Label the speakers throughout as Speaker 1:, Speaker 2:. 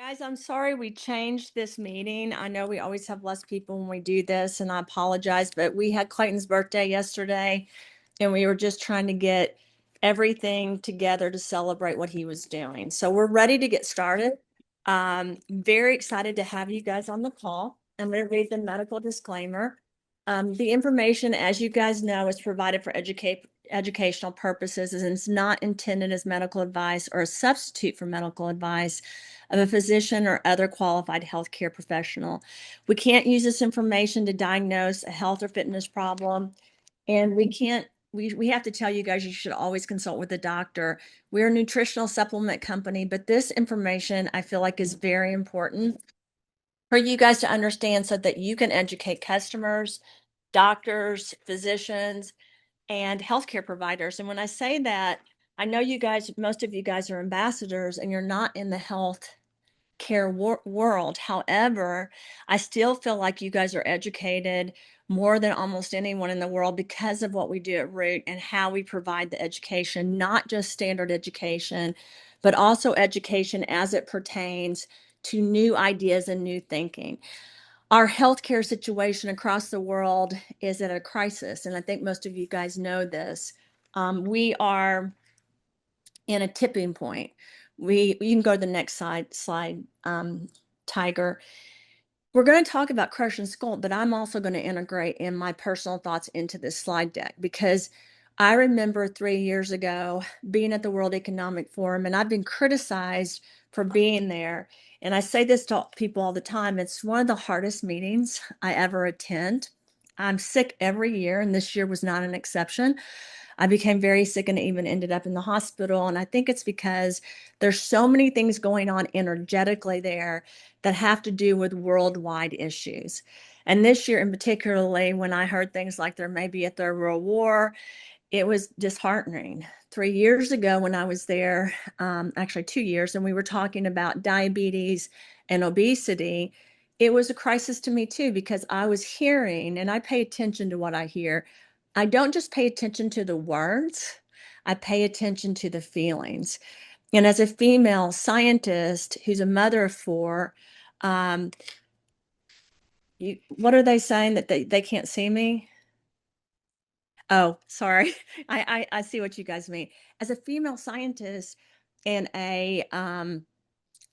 Speaker 1: Guys, I'm sorry we changed this meeting. I know we always have less people when we do this, and I apologize, but we had Clayton's birthday yesterday, and we were just trying to get everything together to celebrate what he was doing. So we're ready to get started. Very excited to have you guys on the call. I'm going to read the medical disclaimer. The information, as you guys know, is provided for educational purposes and is not intended as medical advice or a substitute for medical advice of a physician or other qualified healthcare professional. We can't use this information to diagnose a health or fitness problem, and we have to tell you guys you should always consult with a doctor. We're a nutritional supplement company, but this information I feel like is very important for you guys to understand so that you can educate customers, doctors, physicians, and healthcare providers. And when I say that, I know you guys, most of you guys are ambassadors and you're not in the health care world. However, I still feel like you guys are educated more than almost anyone in the world because of what we do at Root and how we provide the education, not just standard education, but also education as it pertains to new ideas and new thinking. Our healthcare situation across the world is at a crisis, and I think most of you guys know this. We are in a tipping point. You can go to the next slide, Tiger. We're going to talk about Crush and Sculpt, but I'm also going to integrate in my personal thoughts into this slide deck because I remember 3 years ago being at the World Economic Forum, and I've been criticized for being there. And I say this to people all the time. It's one of the hardest meetings I ever attend. I'm sick every year, and this year was not an exception. I became very sick and even ended up in the hospital. And I think it's because there's so many things going on energetically there that have to do with worldwide issues. And this year in particularly, when I heard things like there may be a third world war, it was disheartening. 3 years ago when I was there, actually 2 years, and we were talking about diabetes and obesity, it was a crisis to me too, because I was hearing, and I pay attention to what I hear. I don't just pay attention to the words, I pay attention to the feelings. And as a female scientist who's a mother of four, um, what are they saying that they can't see me? Oh, sorry. I see what you guys mean. As a female scientist and a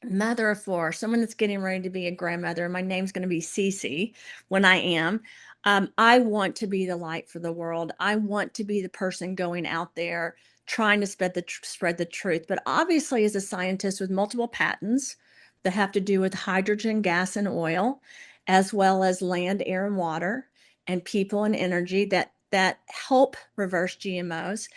Speaker 1: mother of four, someone that's getting ready to be a grandmother, my name's going to be Cece when I am. I want to be the light for the world. I want to be the person going out there trying to spread the truth. But obviously, as a scientist with multiple patents that have to do with hydrogen, gas, and oil, as well as land, air, and water, and people and energy that help reverse GMOs,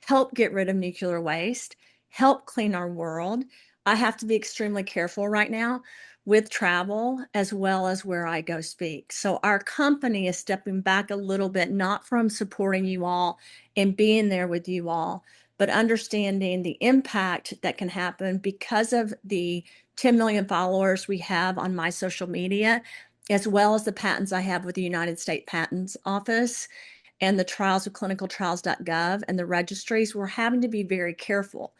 Speaker 1: help get rid of nuclear waste, help clean our world. I have to be extremely careful right now with travel as well as where I go speak. So our company is stepping back a little bit, not from supporting you all and being there with you all, but understanding the impact that can happen because of the 10 million followers we have on my social media, as well as the patents I have with the United States Patents Office and the trials of clinicaltrials.gov and the registries. We're having to be very careful.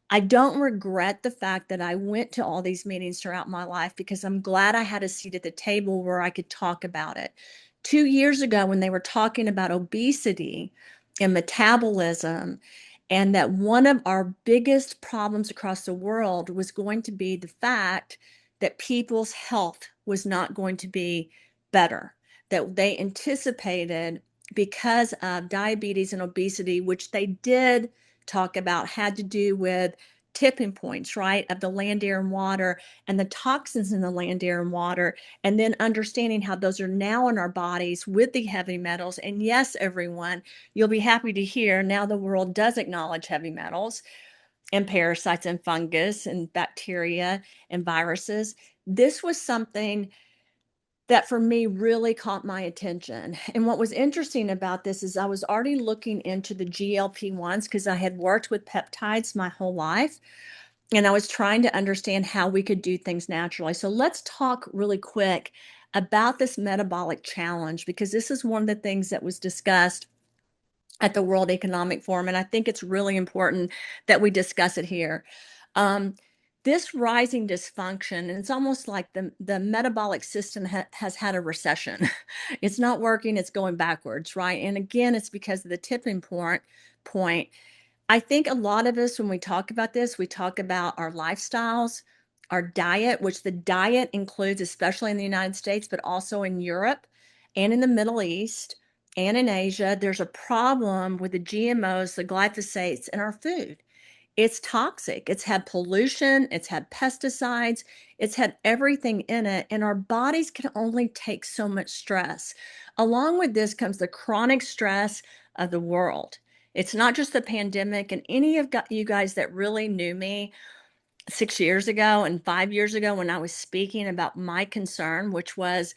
Speaker 1: I don't regret the fact that I went to all these meetings throughout my life because I'm glad I had a seat at the table where I could talk about it. 2 years ago, when they were talking about obesity and metabolism, and that one of our biggest problems across the world was going to be the fact that people's health was not going to be better, that they anticipated because of diabetes and obesity, which they did talk about had to do with tipping points, right, of the land, air, and water and the toxins in the land, air, and water, and then understanding how those are now in our bodies with the heavy metals. And yes, everyone, you'll be happy to hear now the world does acknowledge heavy metals and parasites and fungus and bacteria and viruses. This was something that for me really caught my attention. And what was interesting about this is I was already looking into the GLP-1s because I had worked with peptides my whole life. And I was trying to understand how we could do things naturally. So let's talk really quick about this metabolic challenge, because this is one of the things that was discussed at the World Economic Forum. And I think it's really important that we discuss it here. Um, this rising dysfunction, and it's almost like the metabolic system has had a recession. It's not working, it's going backwards, right? And again, it's because of the tipping point. I think a lot of us, when we talk about this, we talk about our lifestyles, our diet, which the diet includes, especially in the United States, but also in Europe and in the Middle East and in Asia. There's a problem with the GMOs, the glyphosates in our food. It's toxic. It's had pollution, it's had pesticides, it's had everything in it, and our bodies can only take so much stress. Along with this comes the chronic stress of the world. It's not just the pandemic, and any of you guys that really knew me 6 years ago and 5 years ago when I was speaking about my concern, which was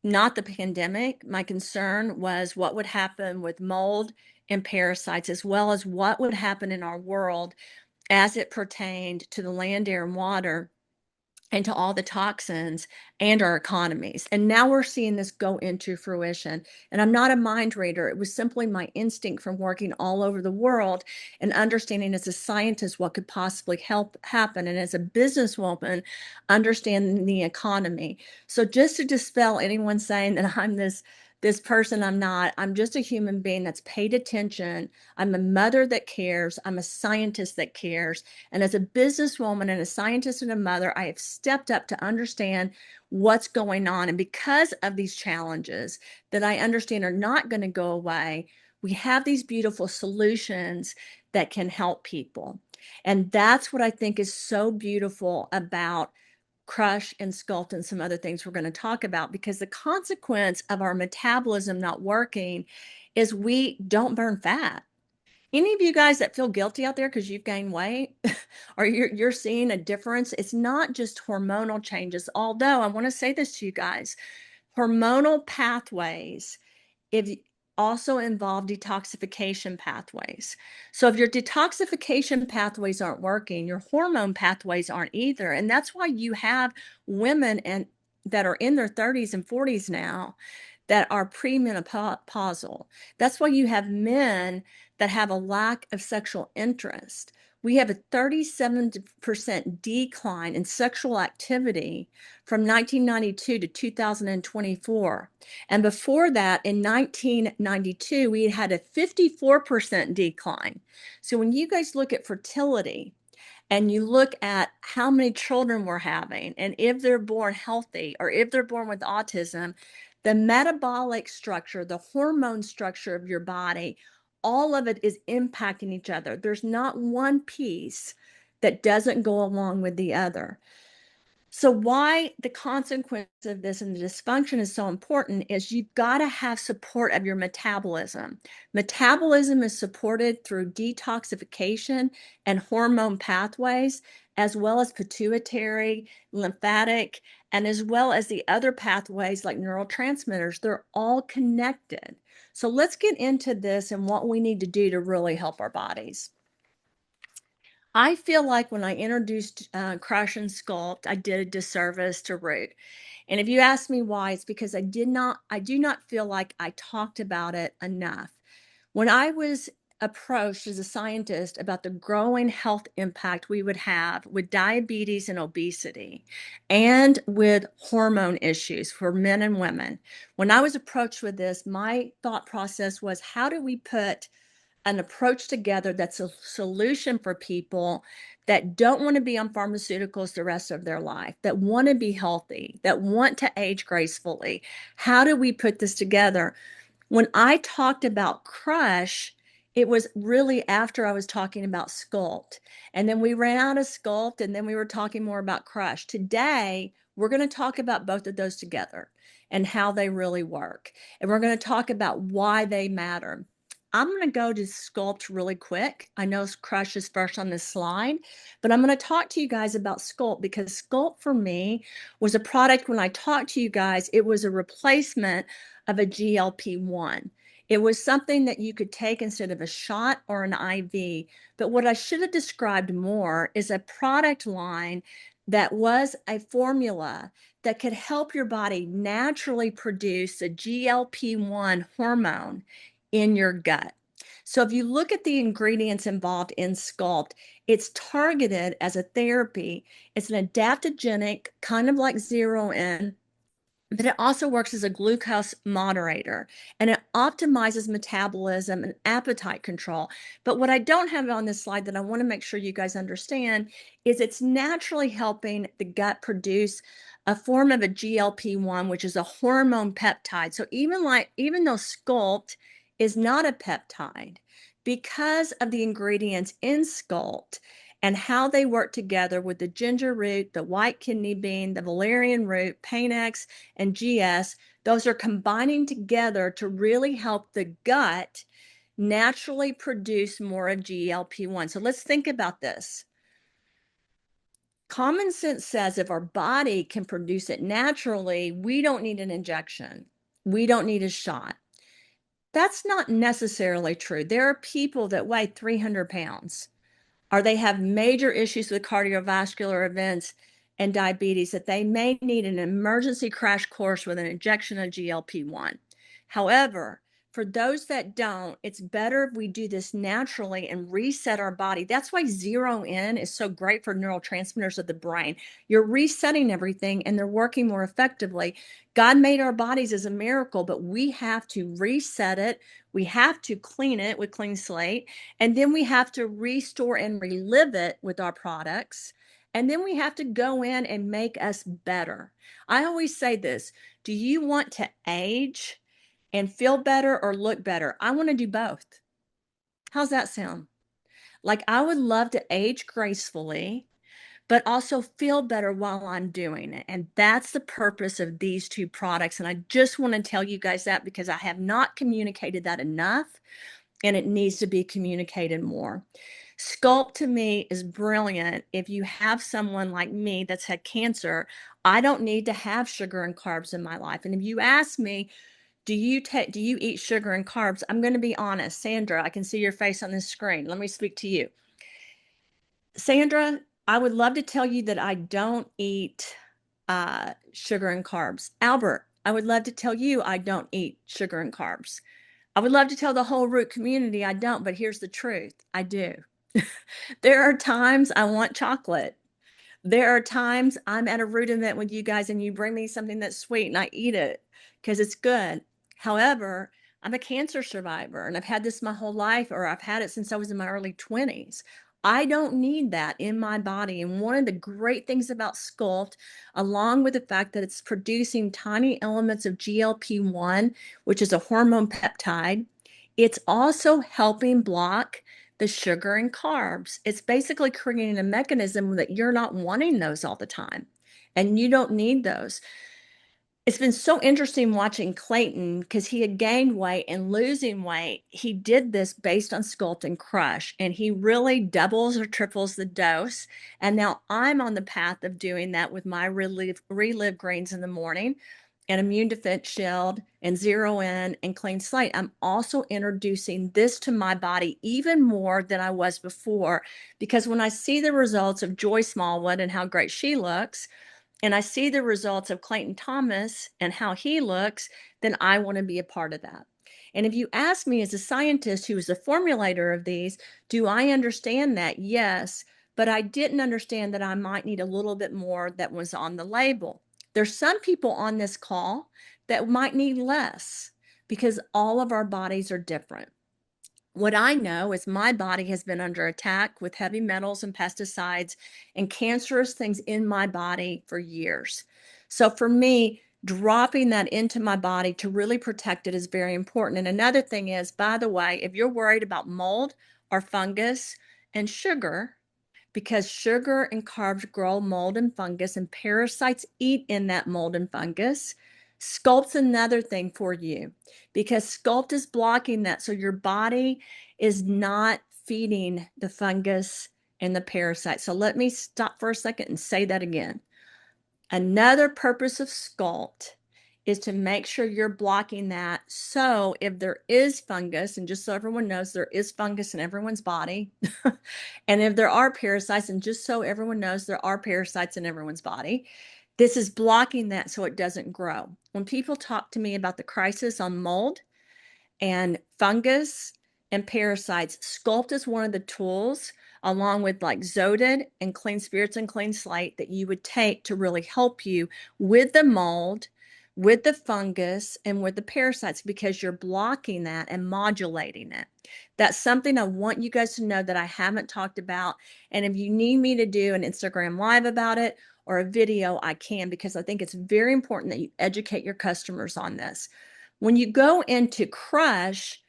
Speaker 1: not the pandemic, my concern was what would happen with mold and parasites, as well as what would happen in our world as it pertained to the land, air, and water, and to all the toxins and our economies. And now we're seeing this go into fruition. And I'm not a mind reader. It was simply my instinct from working all over the world and understanding as a scientist what could possibly help happen. And as a businesswoman, understanding the economy. So just to dispel anyone saying that I'm this person, I'm not. I'm just a human being that's paid attention. I'm a mother that cares. I'm a scientist that cares. And as a businesswoman and a scientist and a mother, I have stepped up to understand what's going on. And because of these challenges that I understand are not going to go away, we have these beautiful solutions that can help people. And that's what I think is so beautiful about Crush and Sculpt and some other things we're going to talk about, because the consequence of our metabolism not working is we don't burn fat. Any of you guys that feel guilty out there because you've gained weight or you're seeing a difference, it's not just hormonal changes. Although I want to say this to you guys, hormonal pathways if also involve detoxification pathways. So if your detoxification pathways aren't working, your hormone pathways aren't either. And that's why you have women that are in their 30s and 40s now that are premenopausal. That's why you have men that have a lack of sexual interest. We have a 37% decline in sexual activity from 1992 to 2024. And before that, in 1992, we had a 54% decline. So when you guys look at fertility, and you look at how many children we're having and if they're born healthy or if they're born with autism, the metabolic structure, the hormone structure of your body, all of it is impacting each other. There's not one piece that doesn't go along with the other. So why the consequence of this and the dysfunction is so important is you've got to have support of your metabolism. Metabolism is supported through detoxification and hormone pathways, as well as pituitary, lymphatic, and as well as the other pathways like neurotransmitters. They're all connected. So let's get into this and what we need to do to really help our bodies. I feel like when I introduced Crush and Sculpt, I did a disservice to Root. And if you ask me why, it's because I do not feel like I talked about it enough. When I was approached as a scientist about the growing health impact we would have with diabetes and obesity and with hormone issues for men and women, when I was approached with this, my thought process was, how do we put an approach together that's a solution for people that don't want to be on pharmaceuticals the rest of their life, that want to be healthy, that want to age gracefully? How do we put this together? When I talked about Crush, it was really after I was talking about Sculpt. And then we ran out of Sculpt, and then we were talking more about Crush. Today, we're going to talk about both of those together and how they really work. And we're going to talk about why they matter. I'm going to go to Sculpt really quick. I know Crush is first on this slide, but I'm going to talk to you guys about Sculpt, because Sculpt for me was a product, when I talked to you guys, it was a replacement of a GLP-1. It was something that you could take instead of a shot or an IV. But what I should have described more is a product line that was a formula that could help your body naturally produce a GLP-1 hormone in your gut. So if you look at the ingredients involved in Sculpt, it's targeted as a therapy. It's an adaptogenic, kind of like zero in, but it also works as a glucose moderator, and it optimizes metabolism and appetite control. But what I don't have on this slide that I want to make sure you guys understand is it's naturally helping the gut produce a form of a GLP-1, which is a hormone peptide. So even though Sculpt is not a peptide, because of the ingredients in Sculpt and how they work together with the ginger root, the white kidney bean, the valerian root, Panax, and GS, those are combining together to really help the gut naturally produce more of GLP-1. So let's think about this. Common sense says if our body can produce it naturally, we don't need an injection. We don't need a shot. That's not necessarily true. There are people that weigh 300 pounds or they have major issues with cardiovascular events and diabetes that they may need an emergency crash course with an injection of GLP-1. However, for those that don't, it's better if we do this naturally and reset our body. That's why zero in is so great for neurotransmitters of the brain. You're resetting everything and they're working more effectively. God made our bodies as a miracle, but we have to reset it. We have to clean it with clean slate. And then we have to restore and relive it with our products. And then we have to go in and make us better. I always say this, do you want to age and feel better or look better? I want to do both. How's that sound? Like I would love to age gracefully, but also feel better while I'm doing it. And that's the purpose of these two products. And I just want to tell you guys that because I have not communicated that enough and it needs to be communicated more. Sculpt to me is brilliant. If you have someone like me that's had cancer, I don't need to have sugar and carbs in my life. And if you ask me, do you eat sugar and carbs? I'm going to be honest. Sandra, I can see your face on the screen. Let me speak to you. Sandra, I would love to tell you that I don't eat sugar and carbs. Albert, I would love to tell you I don't eat sugar and carbs. I would love to tell the whole root community I don't, but here's the truth. I do. There are times I want chocolate. There are times I'm at a root event with you guys and you bring me something that's sweet and I eat it because it's good. However, I'm a cancer survivor and I've had this my whole life, or I've had it since I was in my early 20s. I don't need that in my body. And one of the great things about Sculpt, along with the fact that it's producing tiny elements of GLP-1, which is a hormone peptide, it's also helping block the sugar and carbs. It's basically creating a mechanism that you're not wanting those all the time, and you don't need those. It's been so interesting watching Clayton because he had gained weight and losing weight. He did this based on Sculpt and Crush, and he really doubles or triples the dose. And now I'm on the path of doing that with my relive greens in the morning and immune defense shield and zero in and clean slate. I'm also introducing this to my body even more than I was before, because when I see the results of Joy Smallwood and how great she looks, and I see the results of Clayton Thomas and how he looks, then I want to be a part of that. And if you ask me as a scientist who is the formulator of these, do I understand that? Yes, but I didn't understand that I might need a little bit more that was on the label. There's some people on this call that might need less because all of our bodies are different. What I know is my body has been under attack with heavy metals and pesticides and cancerous things in my body for years. So for me, dropping that into my body to really protect it is very important. And another thing is, by the way, if you're worried about mold or fungus and sugar, because sugar and carbs grow mold and fungus, and parasites eat in that mold and fungus. Sculpt's another thing for you because Sculpt is blocking that. So your body is not feeding the fungus and the parasites. So let me stop for a second and say that again. Another purpose of Sculpt is to make sure you're blocking that. So if there is fungus, and just so everyone knows, there is fungus in everyone's body. And if there are parasites, and just so everyone knows, there are parasites in everyone's body, this is blocking that so it doesn't grow. When people talk to me about the crisis on mold and fungus and parasites. Sculpt is one of the tools, along with like Zodid and Clean Spirits and Clean Slate, that you would take to really help you with the mold, with the fungus, and with the parasites, because you're blocking that and modulating it. That's something I want you guys to know that I haven't talked about. And if you need me to do an Instagram live about it or a video, I can, because I think it's very important that you educate your customers on this. When you go into Crush,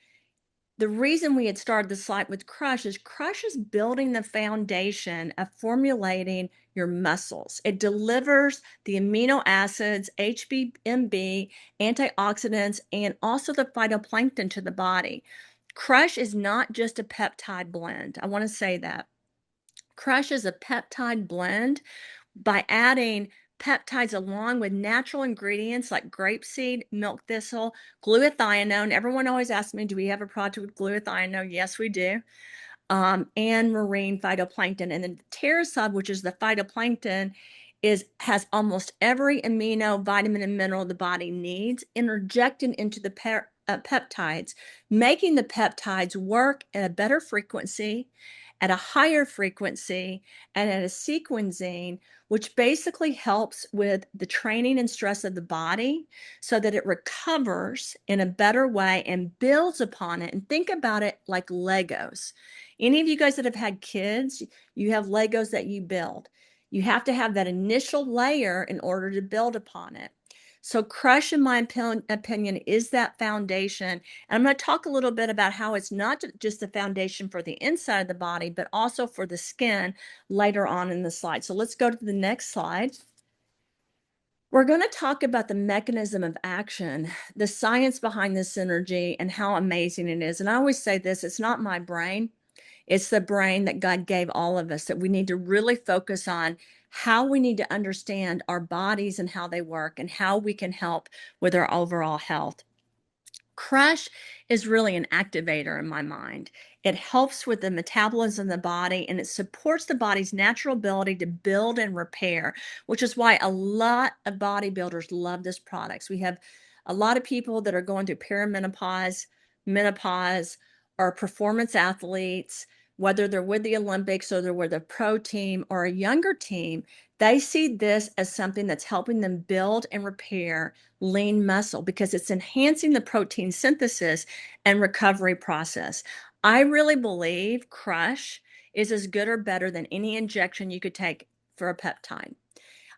Speaker 1: the reason we had started the site with Crush is building the foundation of formulating your muscles. It delivers the amino acids, HBMB, antioxidants, and also the phytoplankton to the body. Crush is not just a peptide blend. I want to say that. Crush is a peptide blend by adding peptides along with natural ingredients like grapeseed, milk thistle, glutathione. Everyone always asks me, do we have a product with glutathione? Yes, we do. And marine phytoplankton. And then the pteroside, which is the phytoplankton, has almost every amino, vitamin, and mineral the body needs interjected into the peptides, making the peptides work at a better frequency, at a higher frequency, and at a sequencing, which basically helps with the training and stress of the body so that it recovers in a better way and builds upon it. And think about it like Legos. Any of you guys that have had kids, you have Legos that you build. You have to have that initial layer in order to build upon it. So Crush, in my opinion, is that foundation. And I'm going to talk a little bit about how it's not just the foundation for the inside of the body, but also for the skin later on in the slide. So let's go to the next slide. We're going to talk about the mechanism of action, the science behind this synergy, and how amazing it is. And I always say this, it's not my brain. It's the brain that God gave all of us, that we need to really focus on how we need to understand our bodies and how they work and how we can help with our overall health. Crush is really an activator in my mind. It helps with the metabolism of the body, and it supports the body's natural ability to build and repair, which is why a lot of bodybuilders love this product. We have a lot of people that are going through perimenopause, menopause, or performance athletes, whether they're with the Olympics or they're with a pro team or a younger team. They see this as something that's helping them build and repair lean muscle because it's enhancing the protein synthesis and recovery process. I really believe Crush is as good or better than any injection you could take for a peptide.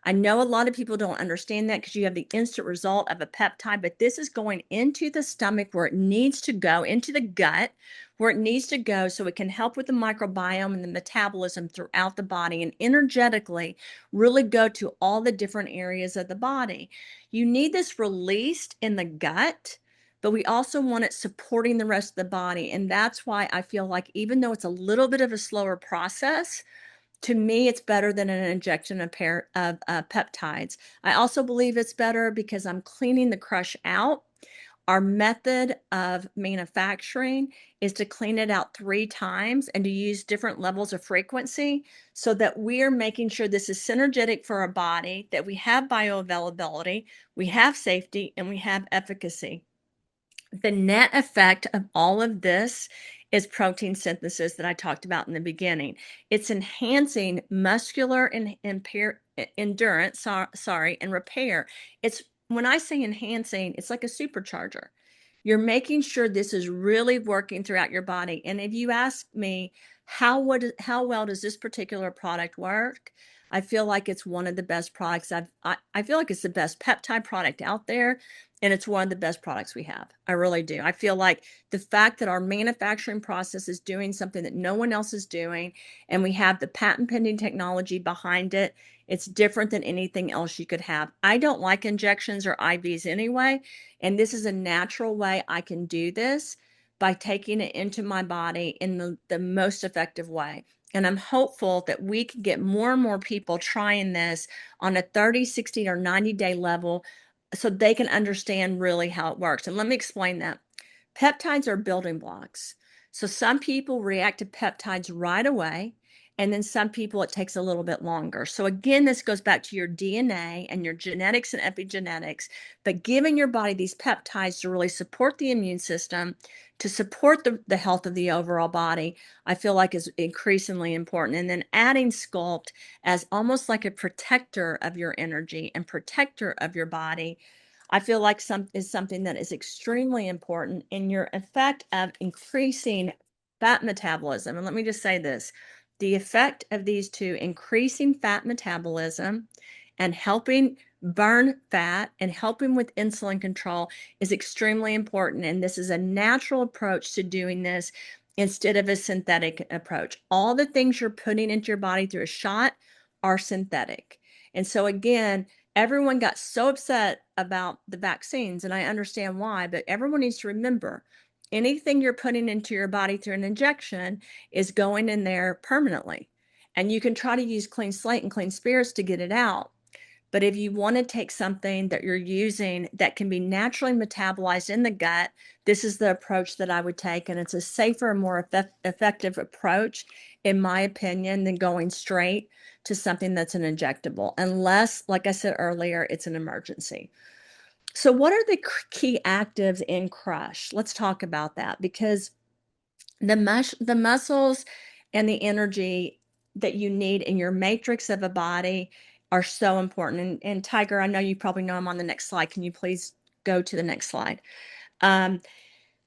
Speaker 1: I know a lot of people don't understand that because you have the instant result of a peptide, but this is going into the stomach where it needs to go, into the gut where it needs to go, so it can help with the microbiome and the metabolism throughout the body and energetically really go to all the different areas of the body. You need this released in the gut, but we also want it supporting the rest of the body. And that's why I feel like even though it's a little bit of a slower process, to me, it's better than an injection of peptides. I also believe it's better because I'm cleaning the Crush out. Our method of manufacturing is to clean it out 3 times and to use different levels of frequency so that we're making sure this is synergetic for our body, that we have bioavailability, we have safety, and we have efficacy. The net effect of all of this is protein synthesis that I talked about in the beginning. It's enhancing muscular endurance, and repair. It's when I say enhancing, it's like a supercharger. You're making sure this is really working throughout your body. And if you ask me, how well does this particular product work? I feel like it's one of the best products I feel like it's the best peptide product out there, and it's one of the best products we have. I really do. I feel like the fact that our manufacturing process is doing something that no one else is doing, and we have the patent pending technology behind it, it's different than anything else you could have. I don't like injections or IVs anyway, and this is a natural way I can do this by taking it into my body in the most effective way. And I'm hopeful that we can get more and more people trying this on a 30, 60, or 90-day level so they can understand really how it works. And let me explain that. Peptides are building blocks. So some people react to peptides right away, And then some people, it takes a little bit longer. So again, this goes back to your DNA and your genetics and epigenetics, but giving your body these peptides to really support the immune system, to support the health of the overall body, I feel like is increasingly important. And then adding Sculpt as almost like a protector of your energy and protector of your body, I feel like is something that is extremely important in your effect of increasing fat metabolism. And let me just say this, the effect of these two, increasing fat metabolism and helping burn fat and helping with insulin control, is extremely important. And this is a natural approach to doing this instead of a synthetic approach. All the things you're putting into your body through a shot are synthetic. And so again, everyone got so upset about the vaccines, and I understand why, but everyone needs to remember, anything you're putting into your body through an injection is going in there permanently. And you can try to use clean slate and clean spirits to get it out. But if you want to take something that you're using that can be naturally metabolized in the gut, this is the approach that I would take. And it's a safer, more effective approach, in my opinion, than going straight to something that's an injectable, unless, like I said earlier, it's an emergency. So, what are the key actives in Crush? Let's talk about that, because the muscles and the energy that you need in your matrix of a body are so important. And Tiger, I know you probably know I'm on the next slide. Can you please go to the next slide? Um,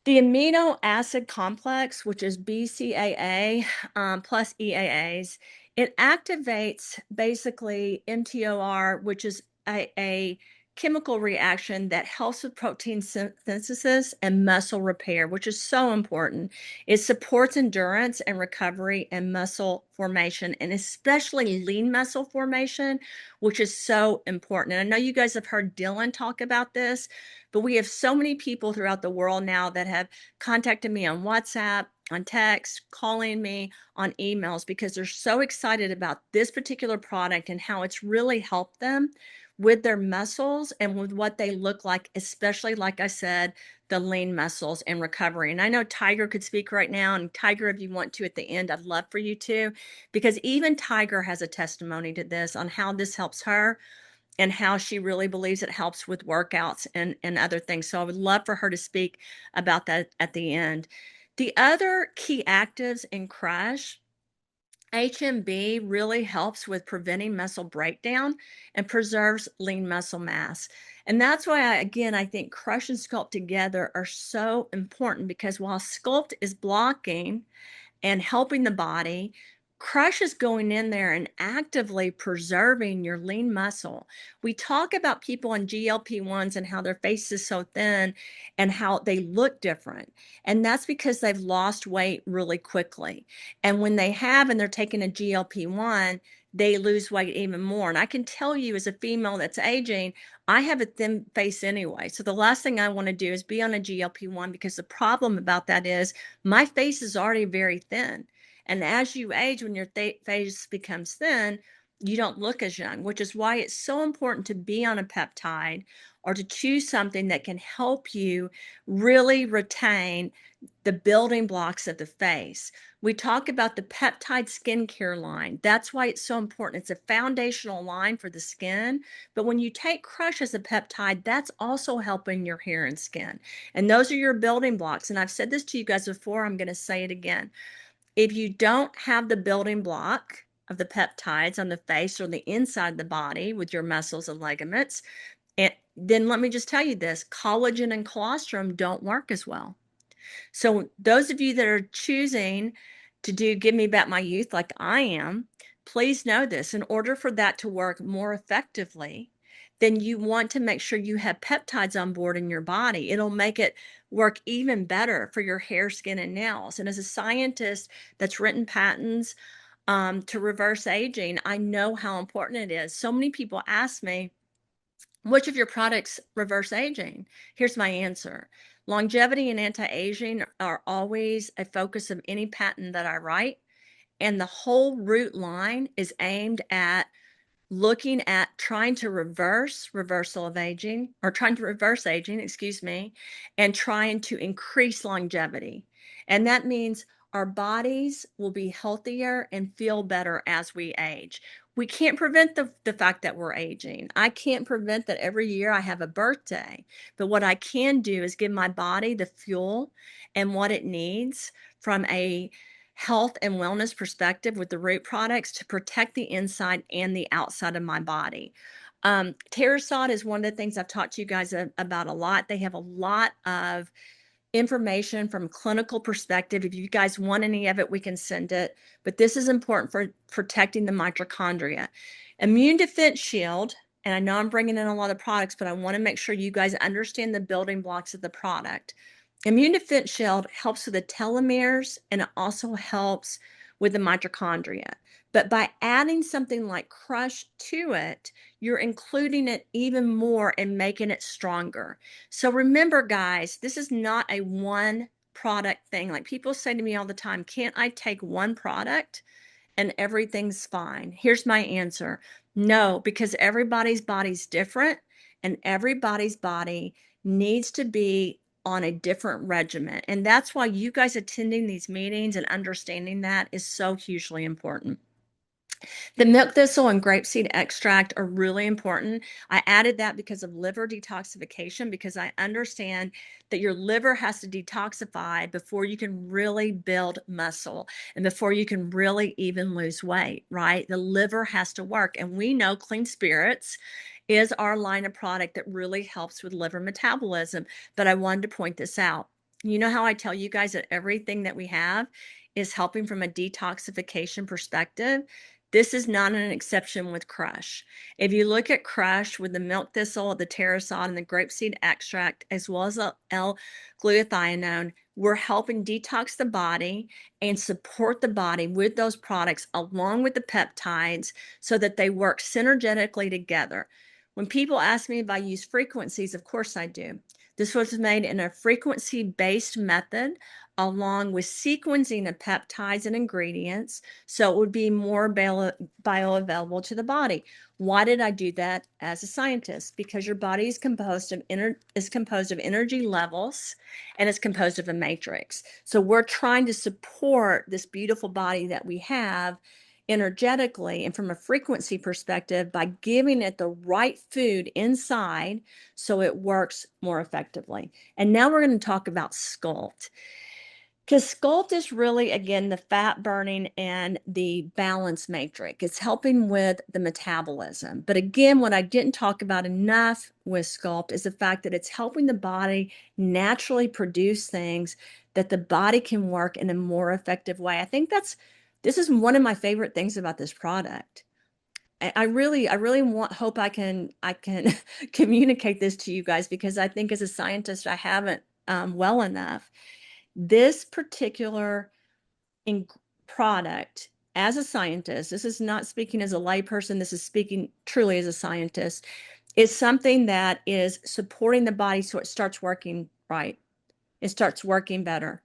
Speaker 1: the amino acid complex, which is BCAA plus EAAs, it activates basically mTOR, which is a chemical reaction that helps with protein synthesis and muscle repair, which is so important. It supports endurance and recovery and muscle formation, and especially lean muscle formation, which is so important. And I know you guys have heard Dylan talk about this, but we have so many people throughout the world now that have contacted me on WhatsApp, on text, calling me, on emails, because they're so excited about this particular product and how it's really helped them with their muscles and with what they look like, especially, like I said, the lean muscles and recovery. And I know Tiger could speak right now. And Tiger, if you want to at the end, I'd love for you to, because even Tiger has a testimony to this on how this helps her and how she really believes it helps with workouts and other things. So I would love for her to speak about that at the end. The other key actives in Crush, HMB really helps with preventing muscle breakdown and preserves lean muscle mass. And that's why, I think Crush and Sculpt together are so important, because while Sculpt is blocking and helping the body, Crush is going in there and actively preserving your lean muscle. We talk about people on GLP-1s and how their face is so thin and how they look different. And that's because they've lost weight really quickly. And when they have and they're taking a GLP-1, they lose weight even more. And I can tell you, as a female that's aging, I have a thin face anyway. So the last thing I want to do is be on a GLP-1, because the problem about that is my face is already very thin. And as you age, when your face becomes thin, you don't look as young, which is why it's so important to be on a peptide or to choose something that can help you really retain the building blocks of the face. We talk about the peptide skincare line. That's why it's so important. It's a foundational line for the skin. But when you take Crush as a peptide, that's also helping your hair and skin. And those are your building blocks. And I've said this to you guys before, I'm going to say it again. If you don't have the building block of the peptides on the face or the inside of the body with your muscles and ligaments, then let me just tell you this, collagen and colostrum don't work as well. So those of you that are choosing to do Give Me Back My Youth like I am, please know this. In order for that to work more effectively, then you want to make sure you have peptides on board in your body. It'll make it work even better for your hair, skin, and nails. And as a scientist that's written patents to reverse aging, I know how important it is. So many people ask me, which of your products reverse aging? Here's my answer. Longevity and anti-aging are always a focus of any patent that I write. And the whole root line is aimed at looking at trying to reversal of aging, or trying to reverse aging, excuse me, and trying to increase longevity. And that means our bodies will be healthier and feel better as we age. We can't prevent the fact that we're aging. I can't prevent that every year I have a birthday. But what I can do is give my body the fuel and what it needs from a health and wellness perspective with the root products to protect the inside and the outside of my body. Terrasod is one of the things I've talked to you guys about a lot. They have a lot of information from clinical perspective. If you guys want any of it, we can send it. But this is important for protecting the mitochondria. Immune Defense Shield, and I know I'm bringing in a lot of products, but I want to make sure you guys understand the building blocks of the product. Immune Defense Shield helps with the telomeres, and it also helps with the mitochondria. But by adding something like Crush to it, you're including it even more and making it stronger. So remember, guys, this is not a one product thing. Like people say to me all the time, can't I take one product and everything's fine? Here's my answer. No, because everybody's body's different and everybody's body needs to be on a different regimen. And that's why you guys attending these meetings and understanding that is so hugely important. The milk thistle and grapeseed extract are really important. I added that because of liver detoxification, because I understand that your liver has to detoxify before you can really build muscle and before you can really even lose weight, right? The liver has to work. And we know Clean Spirits is our line of product that really helps with liver metabolism. But I wanted to point this out. You know how I tell you guys that everything that we have is helping from a detoxification perspective? This is not an exception with Crush. If you look at Crush with the milk thistle, the terasod, and the grapeseed extract, as well as the L-glutathione, we're helping detox the body and support the body with those products along with the peptides so that they work synergetically together. When people ask me if I use frequencies, of course I do. This was made in a frequency-based method along with sequencing of peptides and ingredients so it would be more bioavailable to the body. Why did I do that as a scientist? Because your body is composed of energy levels and it's composed of a matrix. So we're trying to support this beautiful body that we have energetically and from a frequency perspective by giving it the right food inside so it works more effectively. And now we're going to talk about Sculpt. Because Sculpt is really, again, the fat burning and the balance matrix. It's helping with the metabolism. But again, what I didn't talk about enough with Sculpt is the fact that it's helping the body naturally produce things that the body can work in a more effective way. I think this is one of my favorite things about this product. I really hope I can communicate this to you guys because I think as a scientist I haven't well enough. This particular product, as a scientist, this is not speaking as a layperson, this is speaking truly as a scientist, is something that is supporting the body so it starts working right. It starts working better.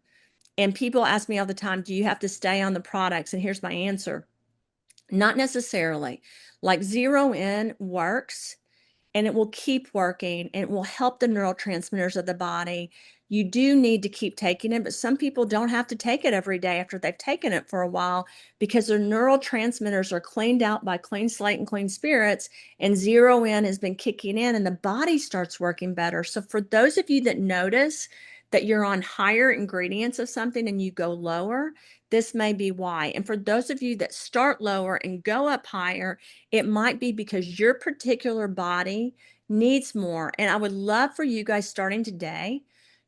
Speaker 1: And people ask me all the time, do you have to stay on the products? And here's my answer. Not necessarily. Like Zero In works and it will keep working and it will help the neurotransmitters of the body. You do need to keep taking it, but some people don't have to take it every day after they've taken it for a while because their neurotransmitters are cleaned out by Clean Slate and Clean Spirits, and Zero In has been kicking in and the body starts working better. So for those of you that notice that you're on higher ingredients of something and you go lower, this may be why. And for those of you that start lower and go up higher, it might be because your particular body needs more. And I would love for you guys starting today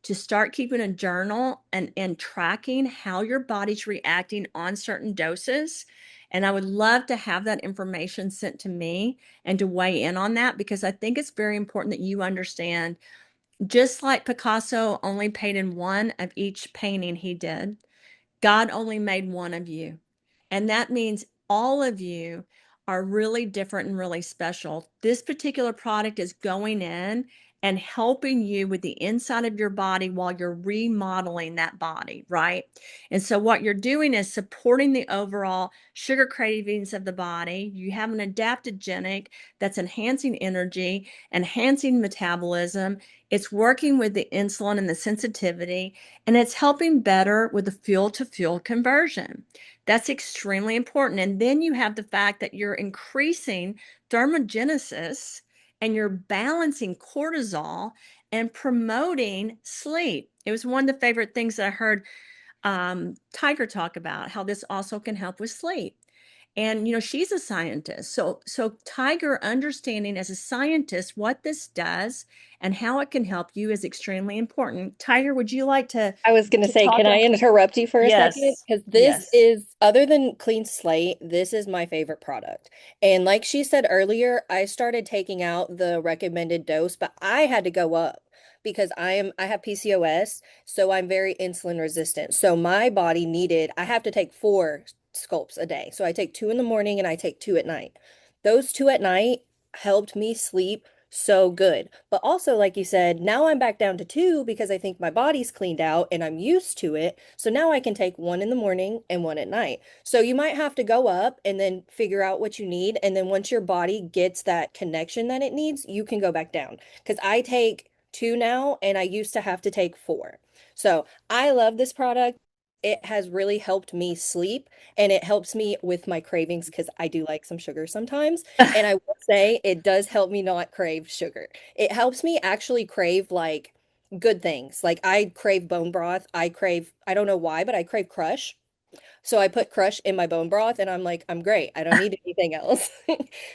Speaker 1: to start keeping a journal and tracking how your body's reacting on certain doses. And I would love to have that information sent to me and to weigh in on that because I think it's very important that you understand, just like Picasso only painted one of each painting he did, God only made one of you. And that means all of you are really different and really special. This particular product is going in and helping you with the inside of your body while you're remodeling that body, right? And so what you're doing is supporting the overall sugar cravings of the body. You have an adaptogenic that's enhancing energy, enhancing metabolism. It's working with the insulin and the sensitivity, and it's helping better with the fuel to fuel conversion. That's extremely important. And then you have the fact that you're increasing thermogenesis and you're balancing cortisol and promoting sleep. It was one of the favorite things that I heard Tiger talk about, how this also can help with sleep. And she's a scientist, so Tiger understanding as a scientist what this does and how it can help you is extremely important. Tiger, would you like to
Speaker 2: I was going to say,
Speaker 1: talk
Speaker 2: can I
Speaker 1: about?
Speaker 2: interrupt you for a second?
Speaker 1: Yes,
Speaker 2: Because this
Speaker 1: yes.
Speaker 2: is, other than Clean Slate, this is my favorite product. And like she said earlier, I started taking out the recommended dose, but I had to go up because I have PCOS, so I'm very insulin resistant. So my body needed, I have to take 4 sculpts a day. So I take 2 in the morning and I take 2 at night. Those 2 at night helped me sleep so good. But also, like you said, now I'm back down to 2 because I think my body's cleaned out and I'm used to it. So now I can take 1 in the morning and 1 at night. So you might have to go up and then figure out what you need. And then once your body gets that connection that it needs, you can go back down. Because I take 2 now and I used to have to take 4. So I love this product. It has really helped me sleep and it helps me with my cravings because I do like some sugar sometimes. And I will say it does help me not crave sugar. It helps me actually crave like good things. Like I crave bone broth. I don't know why, but I crave Crush. So I put Crush in my bone broth and I'm like, I'm great. I don't need anything else.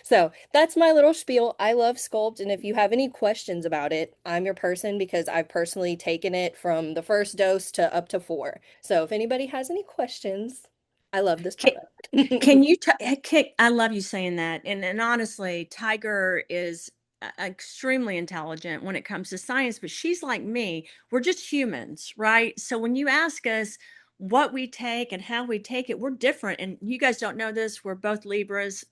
Speaker 2: So that's my little spiel. I love Sculpt. And if you have any questions about it, I'm your person because I've personally taken it from the first dose to up to 4. So if anybody has any questions, I love this
Speaker 1: Can,
Speaker 2: product.
Speaker 1: can you I love you saying that. And honestly, Tiger is extremely intelligent when it comes to science, but she's like me. We're just humans, right? So when you ask us what we take and how we take it, we're different. And you guys don't know this, we're both Libras.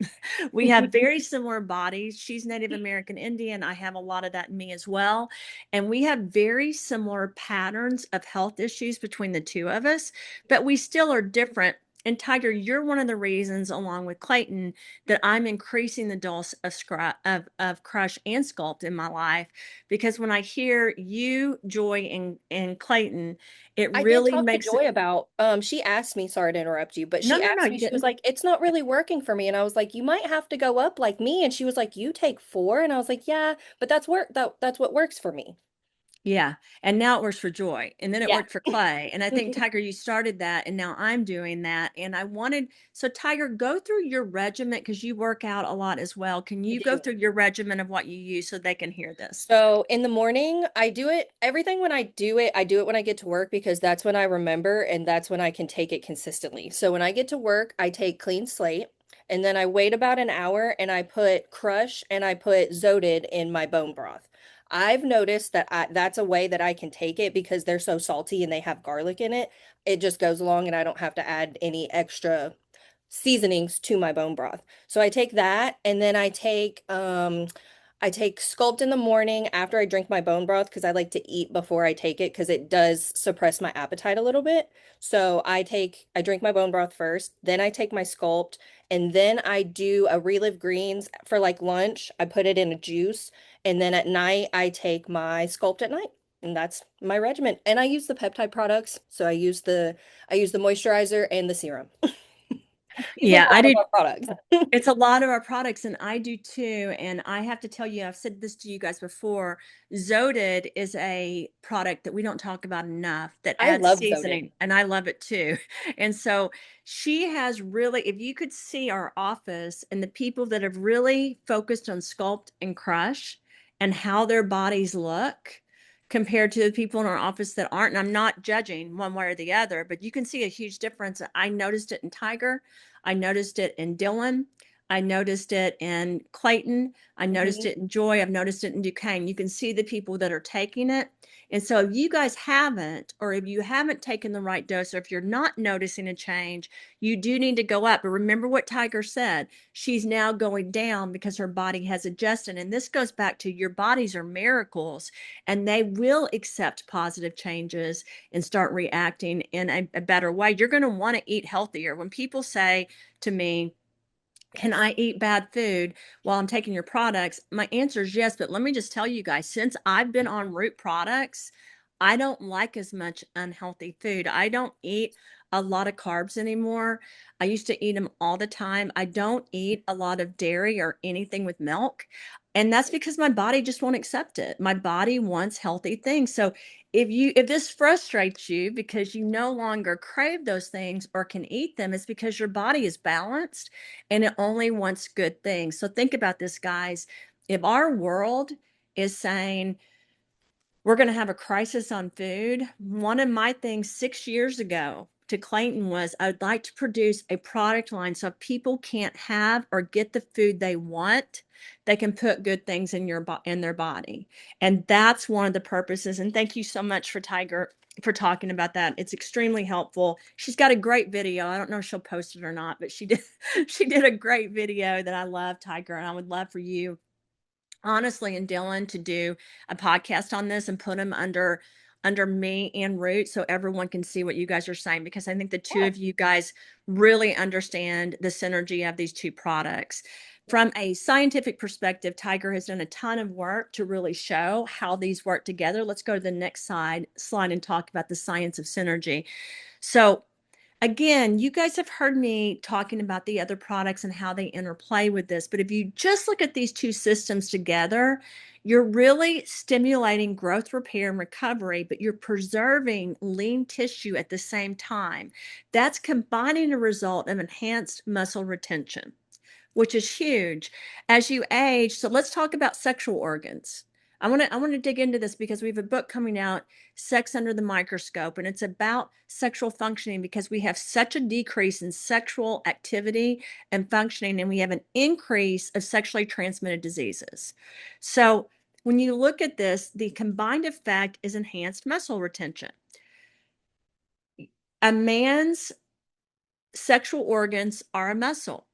Speaker 1: We have very similar bodies. She's Native American Indian. I have a lot of that in me as well. And we have very similar patterns of health issues between the two of us, but we still are different. And Tiger, you're one of the reasons, along with Clayton, that I'm increasing the dose of Crush and Sculpt in my life. Because when I hear you, Joy, and Clayton, it
Speaker 2: I did
Speaker 1: really
Speaker 2: talk to
Speaker 1: makes it.
Speaker 2: Joy about, she asked me, sorry to interrupt you, but
Speaker 1: No,
Speaker 2: she
Speaker 1: no, no,
Speaker 2: asked me,
Speaker 1: you
Speaker 2: she was
Speaker 1: didn't.
Speaker 2: like, it's not really working for me. And I was like, you might have to go up like me. And she was like, you take 4. And I was like, yeah, but that's what works for me.
Speaker 1: Yeah. And now it works for Joy. And then it
Speaker 2: Yeah.
Speaker 1: worked for Clay. And I think, Tiger, you started that. And now I'm doing that. And I wanted, so Tiger, go through your regimen because you work out a lot as well. Can
Speaker 2: I
Speaker 1: you go
Speaker 2: do.
Speaker 1: through your regimen of what you use so they can hear this?
Speaker 2: So in the morning, I do it, everything when I do it when I get to work because that's when I remember and that's when I can take it consistently. So when I get to work, I take Clean Slate and then I wait about an hour and I put Crush and I put Zodid in my bone broth. I've noticed that that's a way that I can take it because they're so salty and they have garlic in it. It just goes along and I don't have to add any extra seasonings to my bone broth. So I take that and then I take Sculpt in the morning after I drink my bone broth because I like to eat before I take it because it does suppress my appetite a little bit. So I drink my bone broth first, then I take my Sculpt, and then I do a Relive Greens for like lunch. I put it in a juice, and then at night I take my Sculpt at night. And that's my regimen. And I use the peptide products. So I use the moisturizer and the serum. Use a
Speaker 1: Yeah, I
Speaker 2: lot of
Speaker 1: do.
Speaker 2: our products.
Speaker 1: It's a lot of our products, and I do too. And I have to tell you, I've said this to you guys before. Zodid is a product that we don't talk about enough that
Speaker 2: I
Speaker 1: adds
Speaker 2: love Zodid.
Speaker 1: seasoning, and I love it too. And so she has really, if you could see our office and the people that have really focused on Sculpt and Crush and how their bodies look compared to the people in our office that aren't, and I'm not judging one way or the other, but you can see a huge difference. I noticed it in Tiger. I noticed it in Dylan. I noticed it in Clayton. I noticed
Speaker 2: Hmm.
Speaker 1: it in Joy. I've noticed it in Duquesne. You can see the people that are taking it. And so if you guys haven't, or if you haven't taken the right dose, or if you're not noticing a change, you do need to go up. But remember what Tiger said. She's now going down because her body has adjusted. And this goes back to your bodies are miracles, and they will accept positive changes and start reacting in a better way. You're going to want to eat healthier. When people say to me, can I eat bad food while I'm taking your products? My answer is yes, but let me just tell you guys, since I've been on root products, I don't like as much unhealthy food. I don't eat a lot of carbs anymore. I used to eat them all the time. I don't eat a lot of dairy or anything with milk. And that's because my body just won't accept it. My body wants healthy things. So if this frustrates you because you no longer crave those things or can eat them, it's because your body is balanced and it only wants good things. So think about this, guys. If our world is saying we're going to have a crisis on food, one of my things 6 years ago to Clayton was I'd like to produce a product line so if people can't have or get the food they want, they can put good things in their body. And that's one of the purposes. And thank you so much for Tiger for talking about that. It's extremely helpful. She's got a great video. I don't know if she'll post it or not, but she did she did a great video that I love, Tiger, and I would love for you honestly and Dylan to do a podcast on this and put them under me and Root so everyone can see what you guys are saying, because I think the two
Speaker 2: Yeah.
Speaker 1: of you guys really understand the synergy of these two products. From a scientific perspective, Tiger has done a ton of work to really show how these work together. Let's go to the next slide and talk about the science of synergy. So again, you guys have heard me talking about the other products and how they interplay with this, but if you just look at these two systems together, you're really stimulating growth, repair, and recovery, but you're preserving lean tissue at the same time. That's combining a result of enhanced muscle retention, which is huge as you age. So let's talk about sexual organs. I want to dig into this because we have a book coming out, Sex Under the Microscope, and it's about sexual functioning because we have such a decrease in sexual activity and functioning, and we have an increase of sexually transmitted diseases. So when you look at this, the combined effect is enhanced muscle retention. A man's sexual organs are a muscle.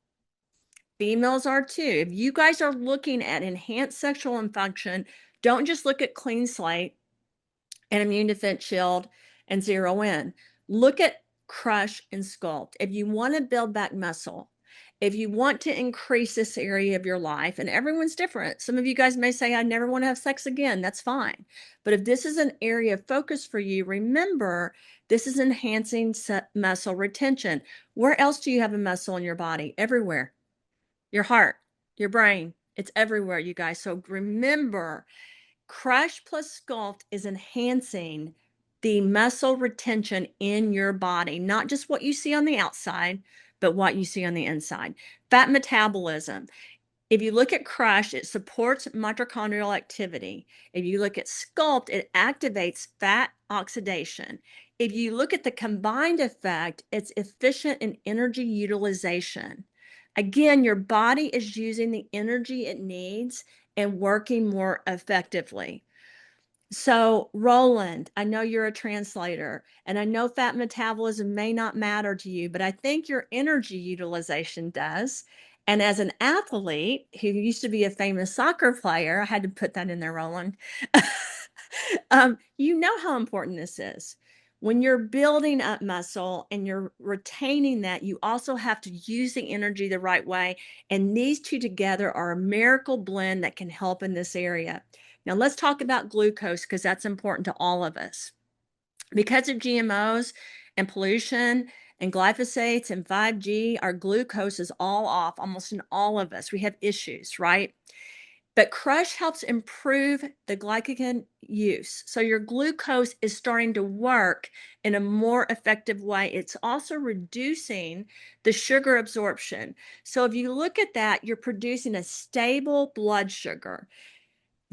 Speaker 1: Females are too. If you guys are looking at enhanced sexual function, don't just look at clean slate and immune defense shield and zero in. Look at Crush and Sculpt. If you want to build back muscle, if you want to increase this area of your life, and everyone's different. Some of you guys may say, I never want to have sex again. That's fine. But if this is an area of focus for you, remember this is enhancing muscle retention. Where else do you have a muscle in your body? Everywhere. Your heart, your brain, it's everywhere, you guys. So remember, Crush plus Sculpt is enhancing the muscle retention in your body, not just what you see on the outside, but what you see on the inside. Fat metabolism. If you look at Crush, it supports mitochondrial activity. If you look at Sculpt, it activates fat oxidation. If you look at the combined effect, it's efficient in energy utilization. Again, your body is using the energy it needs and working more effectively. So, Roland, I know you're a translator, and I know fat metabolism may not matter to you, but I think your energy utilization does. And as an athlete who used to be a famous soccer player, I had to put that in there, Roland. You know how important this is. When you're building up muscle and you're retaining that, you also have to use the energy the right way. And these two together are a miracle blend that can help in this area. Now, let's talk about glucose because that's important to all of us. Because of GMOs and pollution and glyphosates and 5G, our glucose is all off almost in all of us. We have issues, right? But Crush helps improve the glycogen use. So your glucose is starting to work in a more effective way. It's also reducing the sugar absorption. So if you look at that, you're producing a stable blood sugar.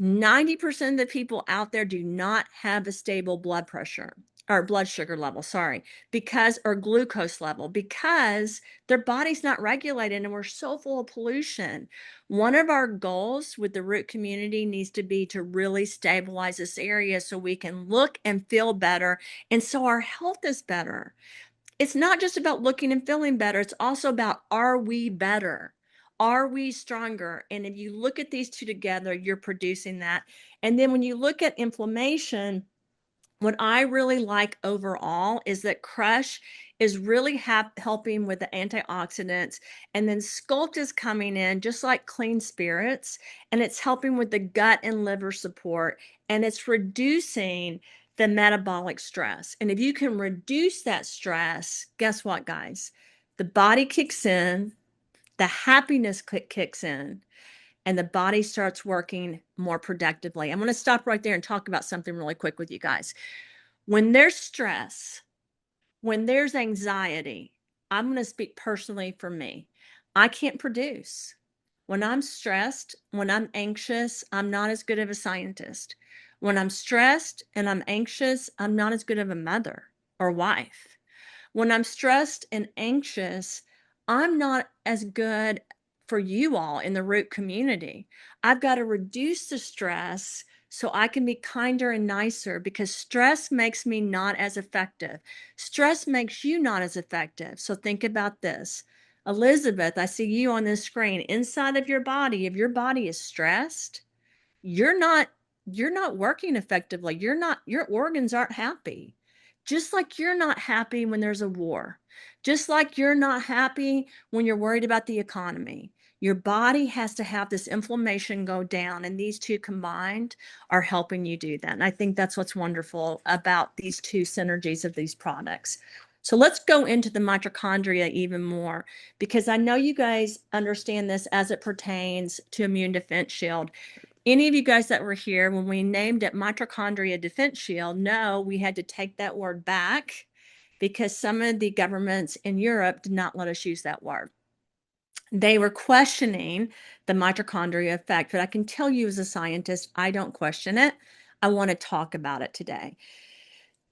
Speaker 1: 90% of the people out there do not have a stable blood pressure. or blood sugar level, sorry, because, or glucose level, because their body's not regulated and we're so full of pollution. One of our goals with the root community needs to be to really stabilize this area so we can look and feel better. And so our health is better. It's not just about looking and feeling better. It's also about, are we better? Are we stronger? And if you look at these two together, you're producing that. And then when you look at inflammation, what I really like overall is that Crush is really helping with the antioxidants, and then Sculpt is coming in just like Clean Spirits, and it's helping with the gut and liver support, and it's reducing the metabolic stress. And if you can reduce that stress, guess what, guys? The body kicks in, the happiness kicks in, and the body starts working more productively. I'm going to stop right there and talk about something really quick with you guys. When there's stress, when there's anxiety, I'm going to speak personally for me. I can't produce. When I'm stressed, when I'm anxious, I'm not as good of a scientist. When I'm stressed and I'm anxious, I'm not as good of a mother or wife. When I'm stressed and anxious, I'm not as good for you all in the root community. I've got to reduce the stress so I can be kinder and nicer, because stress makes me not as effective. Stress makes you not as effective. So think about this. Elizabeth, I see you on this screen. Inside of your body, if your body is stressed, you're not you're not working effectively. Your organs aren't happy. Just like you're not happy when there's a war. Just like you're not happy when you're worried about the economy. Your body has to have this inflammation go down, and these two combined are helping you do that. And I think that's what's wonderful about these two synergies of these products. So let's go into the mitochondria even more, because I know you guys understand this as it pertains to immune defense shield. Any of you guys that were here when we named it Mitochondria Defense Shield know we had to take that word back because some of the governments in Europe did not let us use that word. They were questioning the mitochondria effect, but I can tell you as a scientist, I don't question it. I want to talk about it today.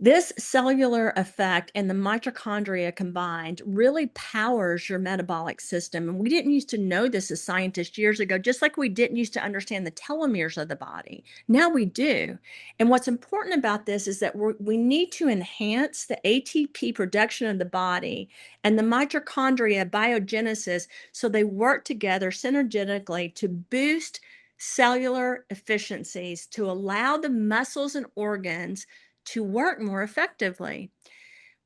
Speaker 1: This cellular effect and the mitochondria combined really powers your metabolic system. And we didn't used to know this as scientists years ago, just like we didn't used to understand the telomeres of the body. Now we do. And what's important about this is that we need to enhance the ATP production of the body and the mitochondria biogenesis so they work together synergetically to boost cellular efficiencies to allow the muscles and organs to work more effectively.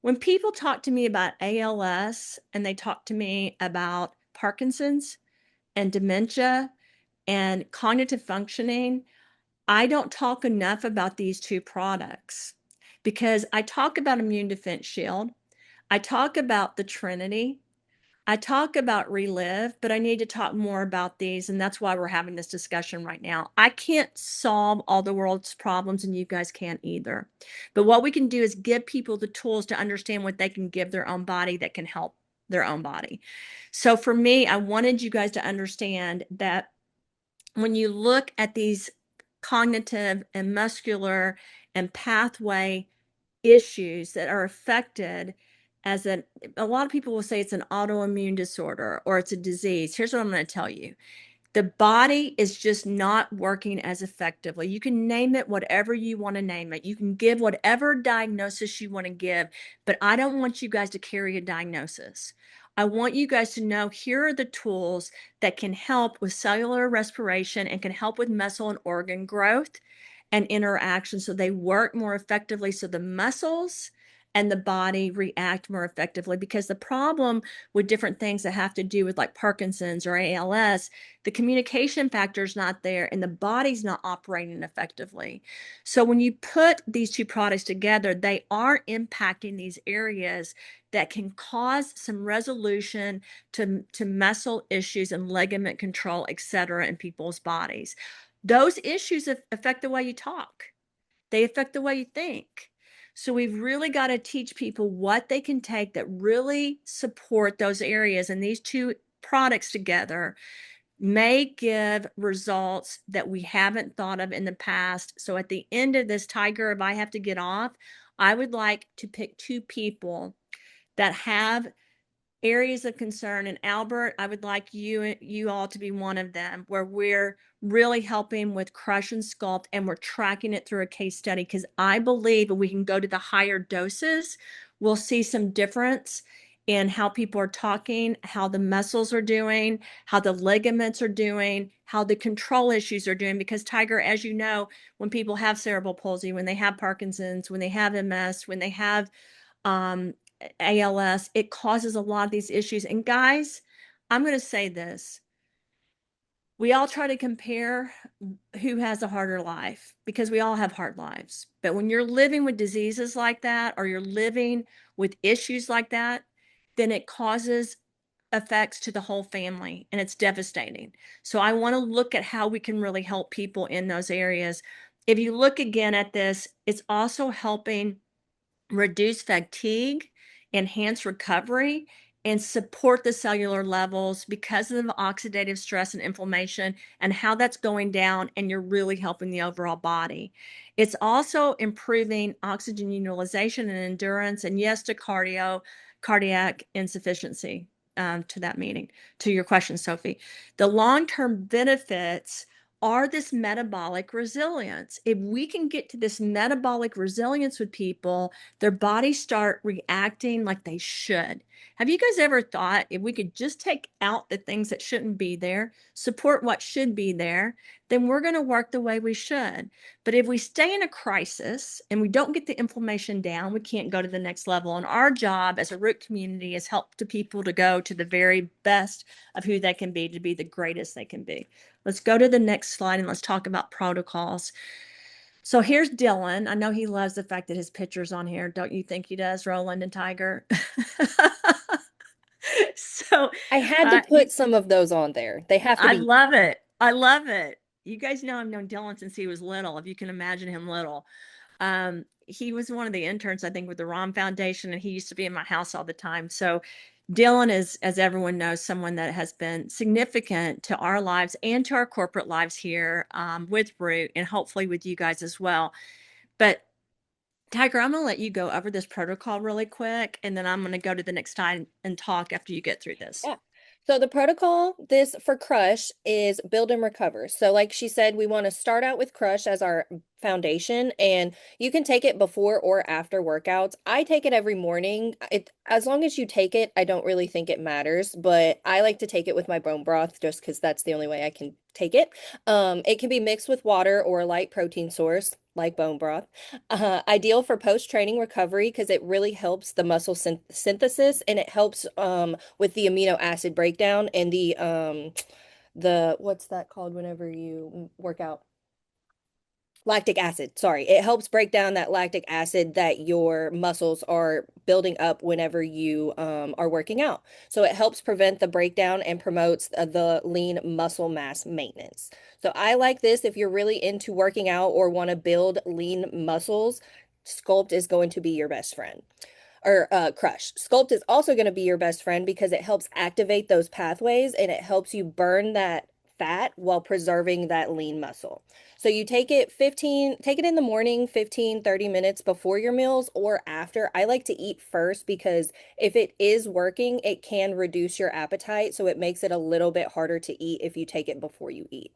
Speaker 1: When people talk to me about ALS and they talk to me about Parkinson's and dementia and cognitive functioning, I don't talk enough about these two products because I talk about immune defense shield. I talk about the Trinity. I talk about relive, but I need to talk more about these, and that's why we're having this discussion right now. I can't solve all the world's problems, and you guys can't either. But what we can do is give people the tools to understand what they can give their own body that can help their own body. So for me, I wanted you guys to understand that when you look at these cognitive and muscular and pathway issues that are affected as a lot of people will say it's an autoimmune disorder or it's a disease. Here's what I'm going to tell you. The body is just not working as effectively. You can name it whatever you want to name it. You can give whatever diagnosis you want to give, but I don't want you guys to carry a diagnosis. I want you guys to know here are the tools that can help with cellular respiration and can help with muscle and organ growth and interaction so they work more effectively so the muscles and the body react more effectively. Because the problem with different things that have to do with like Parkinson's or ALS, the communication factor is not there and the body's not operating effectively. So when you put these two products together, they are impacting these areas that can cause some resolution to muscle issues and ligament control, etc., in people's bodies. Those issues affect the way you talk. They affect the way you think. So we've really got to teach people what they can take that really support those areas. And these two products together may give results that we haven't thought of in the past. So at the end of this, Tiger, if I have to get off, I would like to pick two people that have areas of concern. And Albert, I would like you all to be one of them, where we're really helping with Crush and Sculpt, and we're tracking it through a case study, because I believe if we can go to the higher doses, we'll see some difference in how people are talking, how the muscles are doing, how the ligaments are doing, how the control issues are doing. Because Tiger, as you know, when people have cerebral palsy, when they have Parkinson's, when they have MS, when they have um, ALS, it causes a lot of these issues. And guys, I'm going to say this. We all try to compare who has a harder life, because we all have hard lives. But when you're living with diseases like that, or you're living with issues like that, then it causes effects to the whole family, and it's devastating. So I want to look at how we can really help people in those areas. If you look again at this, it's also helping reduce fatigue, enhance recovery, and support the cellular levels because of oxidative stress and inflammation, and how that's going down, and you're really helping the overall body. It's also improving oxygen utilization and endurance, and yes, to cardiac insufficiency. To that meaning, to your question, Sophie, the long-term benefits are this metabolic resilience. If we can get to this metabolic resilience with people, their bodies start reacting like they should. Have you guys ever thought, if we could just take out the things that shouldn't be there, support what should be there, then we're going to work the way we should? But if we stay in a crisis and we don't get the inflammation down, we can't go to the next level. And our job as a root community is help to people to go to the very best of who they can be, to be the greatest they can be. Let's go to the next slide and let's talk about protocols. So here's Dylan. I know he loves the fact that his picture's on here. Don't you think he does, Roland and Tiger? So
Speaker 2: I had to
Speaker 1: uh, you,
Speaker 2: put some of those on there. They have to
Speaker 1: I
Speaker 2: be.
Speaker 1: love it. I love it. You guys know I've known Dylan since he was little, if you can imagine him little. He was one of the interns, I think, with the Rahm Foundation, and he used to be in my house all the time. So Dylan is, as everyone knows, someone that has been significant to our lives and to our corporate lives here, with Root, and hopefully with you guys as well. But Tiger, I'm going to let you go over this protocol really quick, and then I'm going to go to the next slide and talk after you get through this.
Speaker 2: Yeah. So the protocol this for Crush is build and recover. So like she said, we want to start out with Crush as our foundation, and you can take it before or after workouts. I take it every morning. It as long as you take it, I don't really think it matters, but I like to take it with my bone broth just because that's the only way I can take it. It can be mixed with water or a light protein source like bone broth. Ideal for post-training recovery because it really helps the muscle synthesis, and it helps with the amino acid breakdown and the what's that called whenever you work out? Lactic acid. Sorry. It helps break down that lactic acid that your muscles are building up whenever you are working out. So it helps prevent the breakdown and promotes the lean muscle mass maintenance. So I like this if you're really into working out or want to build lean muscles. Sculpt is going to be your best friend, or Crush. Sculpt is also going to be your best friend because it helps activate those pathways, and it helps you burn that fat while preserving that lean muscle. So you take it in the morning, 15, 30 minutes before your meals or after. I like to eat first because if it is working, it can reduce your appetite. So it makes it a little bit harder to eat if you take it before you eat.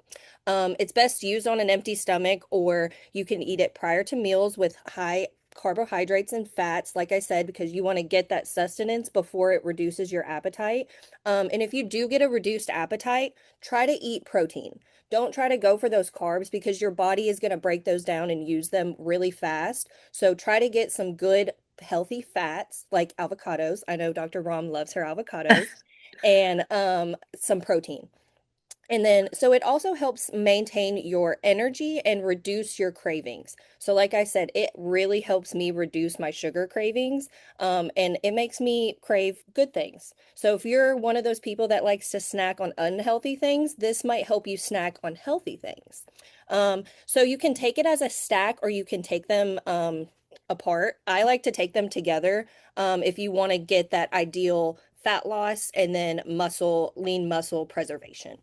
Speaker 2: It's best used on an empty stomach, or you can eat it prior to meals with high carbohydrates and fats, like I said, because you want to get that sustenance before it reduces your appetite. And if you do get a reduced appetite, try to eat protein. Don't try to go for those carbs because your body is going to break those down and use them really fast. So try to get some good, healthy fats like avocados. I know Dr. Rahm loves her avocados, and some protein. And then, so it also helps maintain your energy and reduce your cravings. So, like I said, it really helps me reduce my sugar cravings, and it makes me crave good things. So, if you're one of those people that likes to snack on unhealthy things, this might help you snack on healthy things. So you can take it as a stack, or you can take them apart. I like to take them together if you want to get that ideal fat loss and then lean muscle preservation.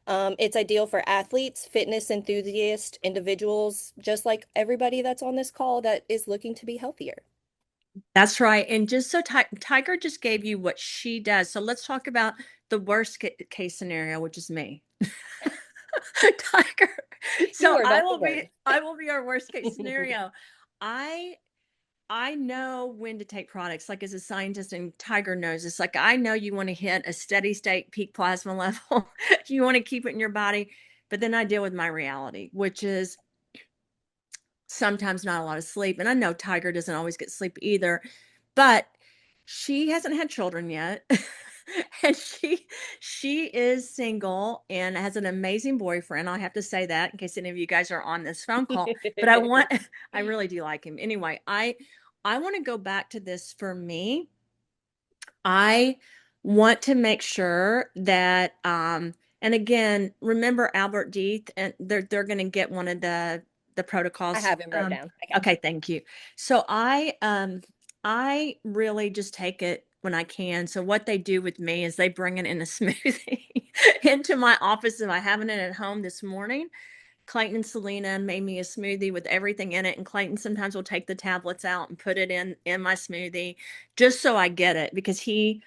Speaker 2: It's ideal for athletes, fitness enthusiasts, individuals, just like everybody that's on this call that is looking to be healthier.
Speaker 1: That's right. And just so Tiger just gave you what she does. So let's talk about the worst case scenario, which is me. Tiger.
Speaker 2: You
Speaker 1: So
Speaker 2: are not the worst.
Speaker 1: I will be our worst case scenario. I I know when to take products. Like as a scientist, and Tiger knows it's like I know you want to hit a steady state peak plasma level. You want to keep it in your body. But then I deal with my reality, which is sometimes not a lot of sleep. And I know Tiger doesn't always get sleep either, but she hasn't had children yet. And she is single and has an amazing boyfriend. I have to say that in case any of you guys are on this phone call. But I want I really do like him. Anyway, I want to go back to this for me. I want to make sure that and again, remember Albert Deeth, and they're going to get one of the
Speaker 2: I
Speaker 1: protocols.
Speaker 2: have him wrote down. I got
Speaker 1: Okay,
Speaker 2: you.
Speaker 1: thank you. So I really just take it when I can. So what they do with me is they bring it in a smoothie into my office. If I haven't it at home this morning, Clayton and Selena made me a smoothie with everything in it, and Clayton sometimes will take the tablets out and put it in my smoothie just so I get it because he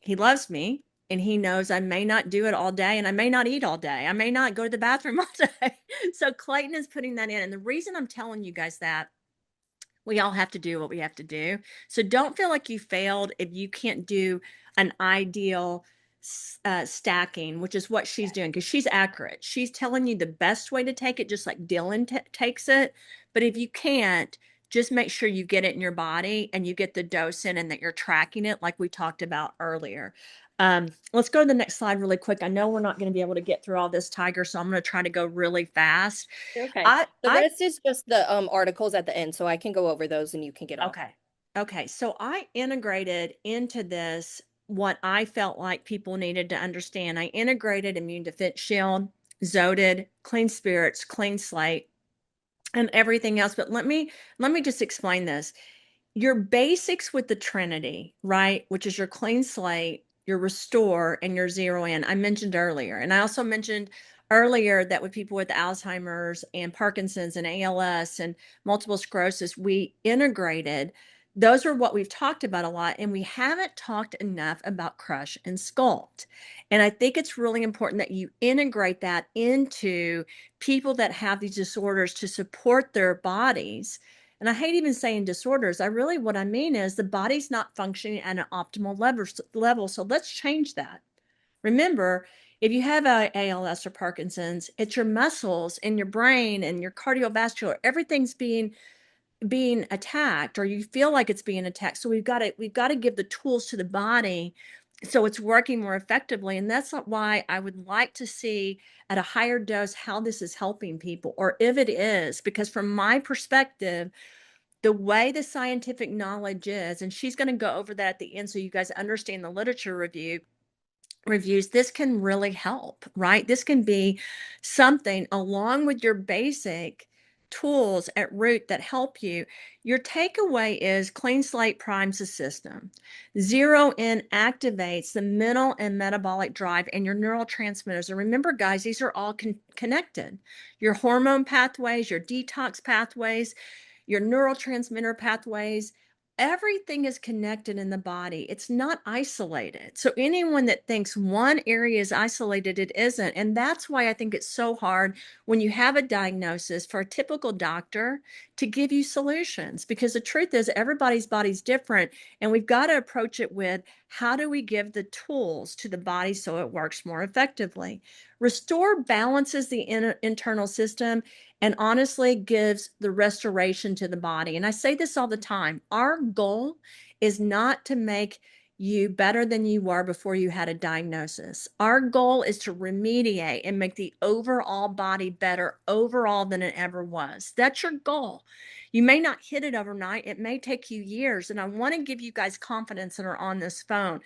Speaker 1: loves me and he knows I may not do it all day and I may not eat all day. I may not go to the bathroom all day. So Clayton is putting that in. And the reason I'm telling you guys that we all have to do what we have to do. So don't feel like you failed if you can't do an ideal stacking, which is what she's doing because she's accurate. She's telling you the best way to take it, just like Dylan takes it. But if you can't, just make sure you get it in your body and you get the dose in and that you're tracking it like we talked about earlier. Let's go to the next slide really quick. I know we're not going to be able to get through all this, Tiger, so I'm going to try to go really fast.
Speaker 2: You're okay.
Speaker 1: I
Speaker 2: The
Speaker 1: I
Speaker 2: rest is just the articles at the end, so I can go over those and you can get off.
Speaker 1: Okay. Okay. So I integrated into this what I felt like people needed to understand. I integrated Immune Defense Shield, Zodid, Clean Spirits, Clean Slate, and everything else. But let me just explain this. Your basics with the Trinity, right? Which is your clean slate, your restore, and your zero in. I mentioned earlier. And I also mentioned earlier that with people with Alzheimer's and Parkinson's and ALS and multiple sclerosis, we integrated. Those are what we've talked about a lot. And we haven't talked enough about Crush and Sculpt. And I think it's really important that you integrate that into people that have these disorders to support their bodies. And I hate even saying disorders. What I mean is the body's not functioning at an optimal level. So let's change that. Remember, if you have a ALS or Parkinson's, it's your muscles and your brain and your cardiovascular, everything's being attacked, or you feel like it's being attacked. So we've got to give the tools to the body so it's working more effectively. And that's why I would like to see at a higher dose how this is helping people, or if it is, because from my perspective, the way the scientific knowledge is, and she's going to go over that at the end so you guys understand the literature reviews, this can really help, right? This can be something along with your basic tools at root that help you. Your takeaway is clean slate primes the system. Zero in activates the mental and metabolic drive and your neurotransmitters. And remember, guys, these are all connected. Your hormone pathways, your detox pathways, your neurotransmitter pathways, everything is connected in the body. It's not isolated. So anyone that thinks one area is isolated, it isn't. And that's why I think it's so hard when you have a diagnosis for a typical doctor to give you solutions, because the truth is everybody's body's different, and we've got to approach it with how do we give the tools to the body so it works more effectively. Restore balances the internal system and honestly gives the restoration to the body. And I say this all the time. Our goal is not to make you better than you were before you had a diagnosis. Our goal is to remediate and make the overall body better overall than it ever was. That's your goal. You may not hit it overnight. It may take you years. And I want to give you guys confidence that are on this phone.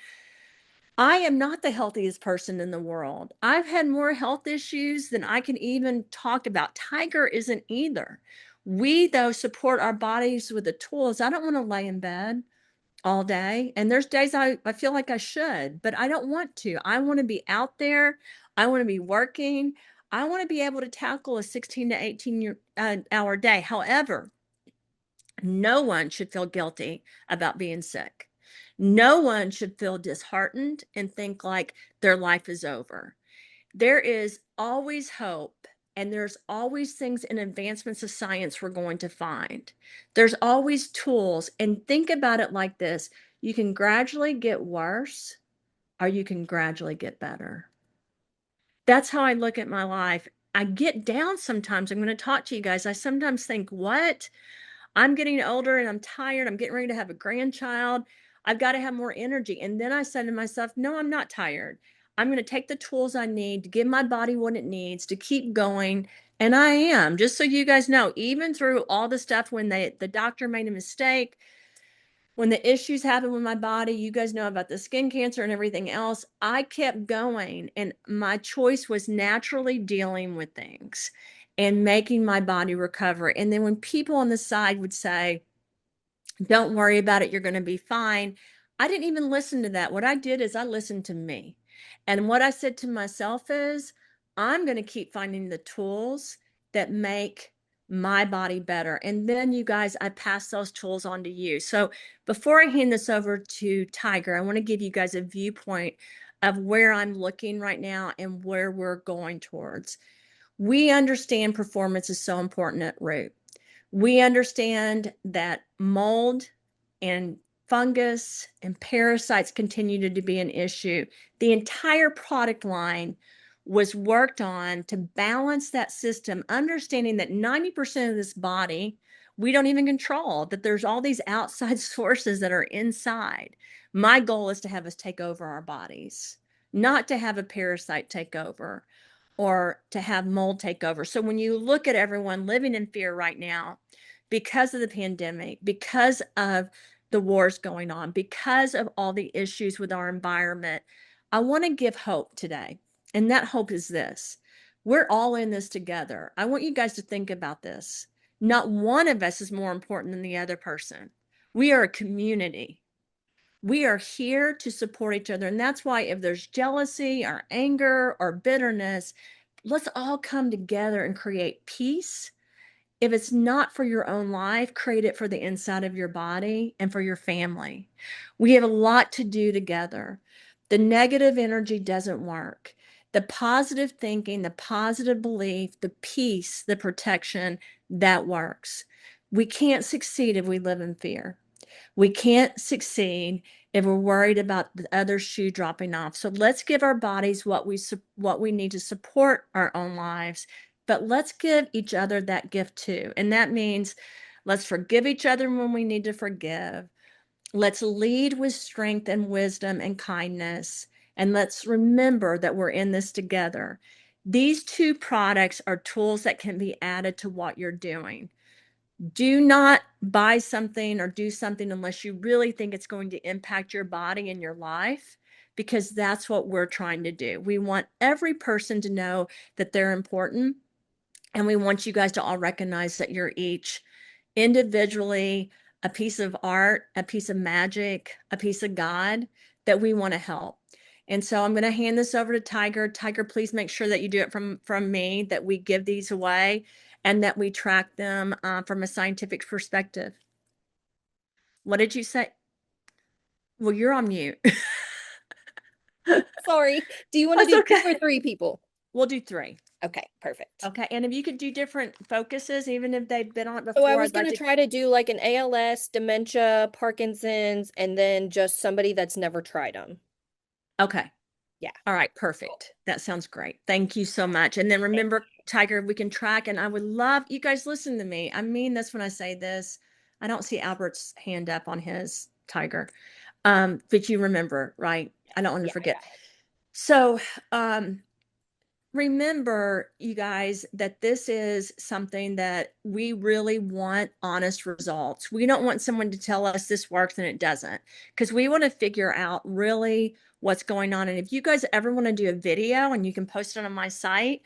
Speaker 1: I am not the healthiest person in the world. I've had more health issues than I can even talk about. Tiger isn't either. We, though, support our bodies with the tools. I don't want to lay in bed all day. And there's days I feel like I should, but I don't want to. I want to be out there. I want to be working. I want to be able to tackle a 16 to 18 hour day. However, No one should feel guilty about being sick. No one should feel disheartened and think like their life is over. There is always hope, and there's always things in advancements of science we're going to find. There's always tools, and think about it like this: you can gradually get worse, or you can gradually get better. That's how I look at my life. I get down sometimes. I'm going to talk to you guys. I sometimes think, what? I'm getting older and I'm tired. I'm getting ready to have a grandchild. I've got to have more energy. And then I said to myself, no, I'm not tired. I'm going to take the tools I need to give my body what it needs to keep going. And I am, just so you guys know, even through all the stuff when the doctor made a mistake, when the issues happened with my body, you guys know about the skin cancer and everything else, I kept going. And my choice was naturally dealing with things and making my body recover. And then when people on the side would say, don't worry about it, you're going to be fine, I didn't even listen to that. What I did is I listened to me. And what I said to myself is, I'm going to keep finding the tools that make my body better. And then, you guys, I pass those tools on to you. So before I hand this over to Tiger, I want to give you guys a viewpoint of where I'm looking right now and where we're going towards. We understand performance is so important at Root. We understand that mold and fungus and parasites continue to be an issue. The entire product line was worked on to balance that system, understanding that 90% of this body we don't even control, that there's all these outside sources that are inside. My goal is to have us take over our bodies, not to have a parasite take over or to have mold take over. So when you look at everyone living in fear right now, because of the pandemic, because of the wars going on, because of all the issues with our environment, I want to give hope today. And that hope is this: we're all in this together. I want you guys to think about this. Not one of us is more important than the other person. We are a community. We are here to support each other. And that's why if there's jealousy or anger or bitterness, let's all come together and create peace. If it's not for your own life, create it for the inside of your body and for your family. We have a lot to do together. The negative energy doesn't work. The positive thinking, the positive belief, the peace, the protection, that works. We can't succeed if we live in fear. We can't succeed if we're worried about the other shoe dropping off. So let's give our bodies what we need to support our own lives, but let's give each other that gift too. And that means let's forgive each other when we need to forgive. Let's lead with strength and wisdom and kindness. And let's remember that we're in this together. These two products are tools that can be added to what you're doing. Do not buy something or do something unless you really think it's going to impact your body and your life, because that's what we're trying to do. We want every person to know that they're important, and we want you guys to all recognize that you're each individually a piece of art, a piece of magic, a piece of God that we want to help. And so I'm going to hand this over to Tiger. Tiger, please make sure that you do it from me, that we give these away and that we track them from a scientific perspective. What did you say? Well, you're on mute.
Speaker 2: Sorry. Do you want to
Speaker 1: That's
Speaker 2: do two or
Speaker 1: okay.
Speaker 2: three people?
Speaker 1: We'll do three.
Speaker 2: Okay, perfect.
Speaker 1: Okay. And if you could do different focuses, even if they've been on it
Speaker 2: So I
Speaker 1: before,
Speaker 2: was
Speaker 1: I'd
Speaker 2: going
Speaker 1: like
Speaker 2: to
Speaker 1: to.
Speaker 2: try to do like an ALS, dementia, Parkinson's, and then just somebody that's never tried them.
Speaker 1: Okay.
Speaker 2: Yeah.
Speaker 1: All right,
Speaker 2: Cool.
Speaker 1: perfect. That sounds great. Thank you so much. And then
Speaker 2: Thank
Speaker 1: remember, Tiger, we can track, and I would love you guys listen to me. I mean this when I say this. I don't see Albert's hand up on his, Tiger. But you remember, right? I don't want to
Speaker 2: Yeah,
Speaker 1: forget. So, remember, you guys, that this is something that we really want honest results. We don't want someone to tell us this works and it doesn't, because we want to figure out really what's going on. And if you guys ever want to do a video and you can post it on my site,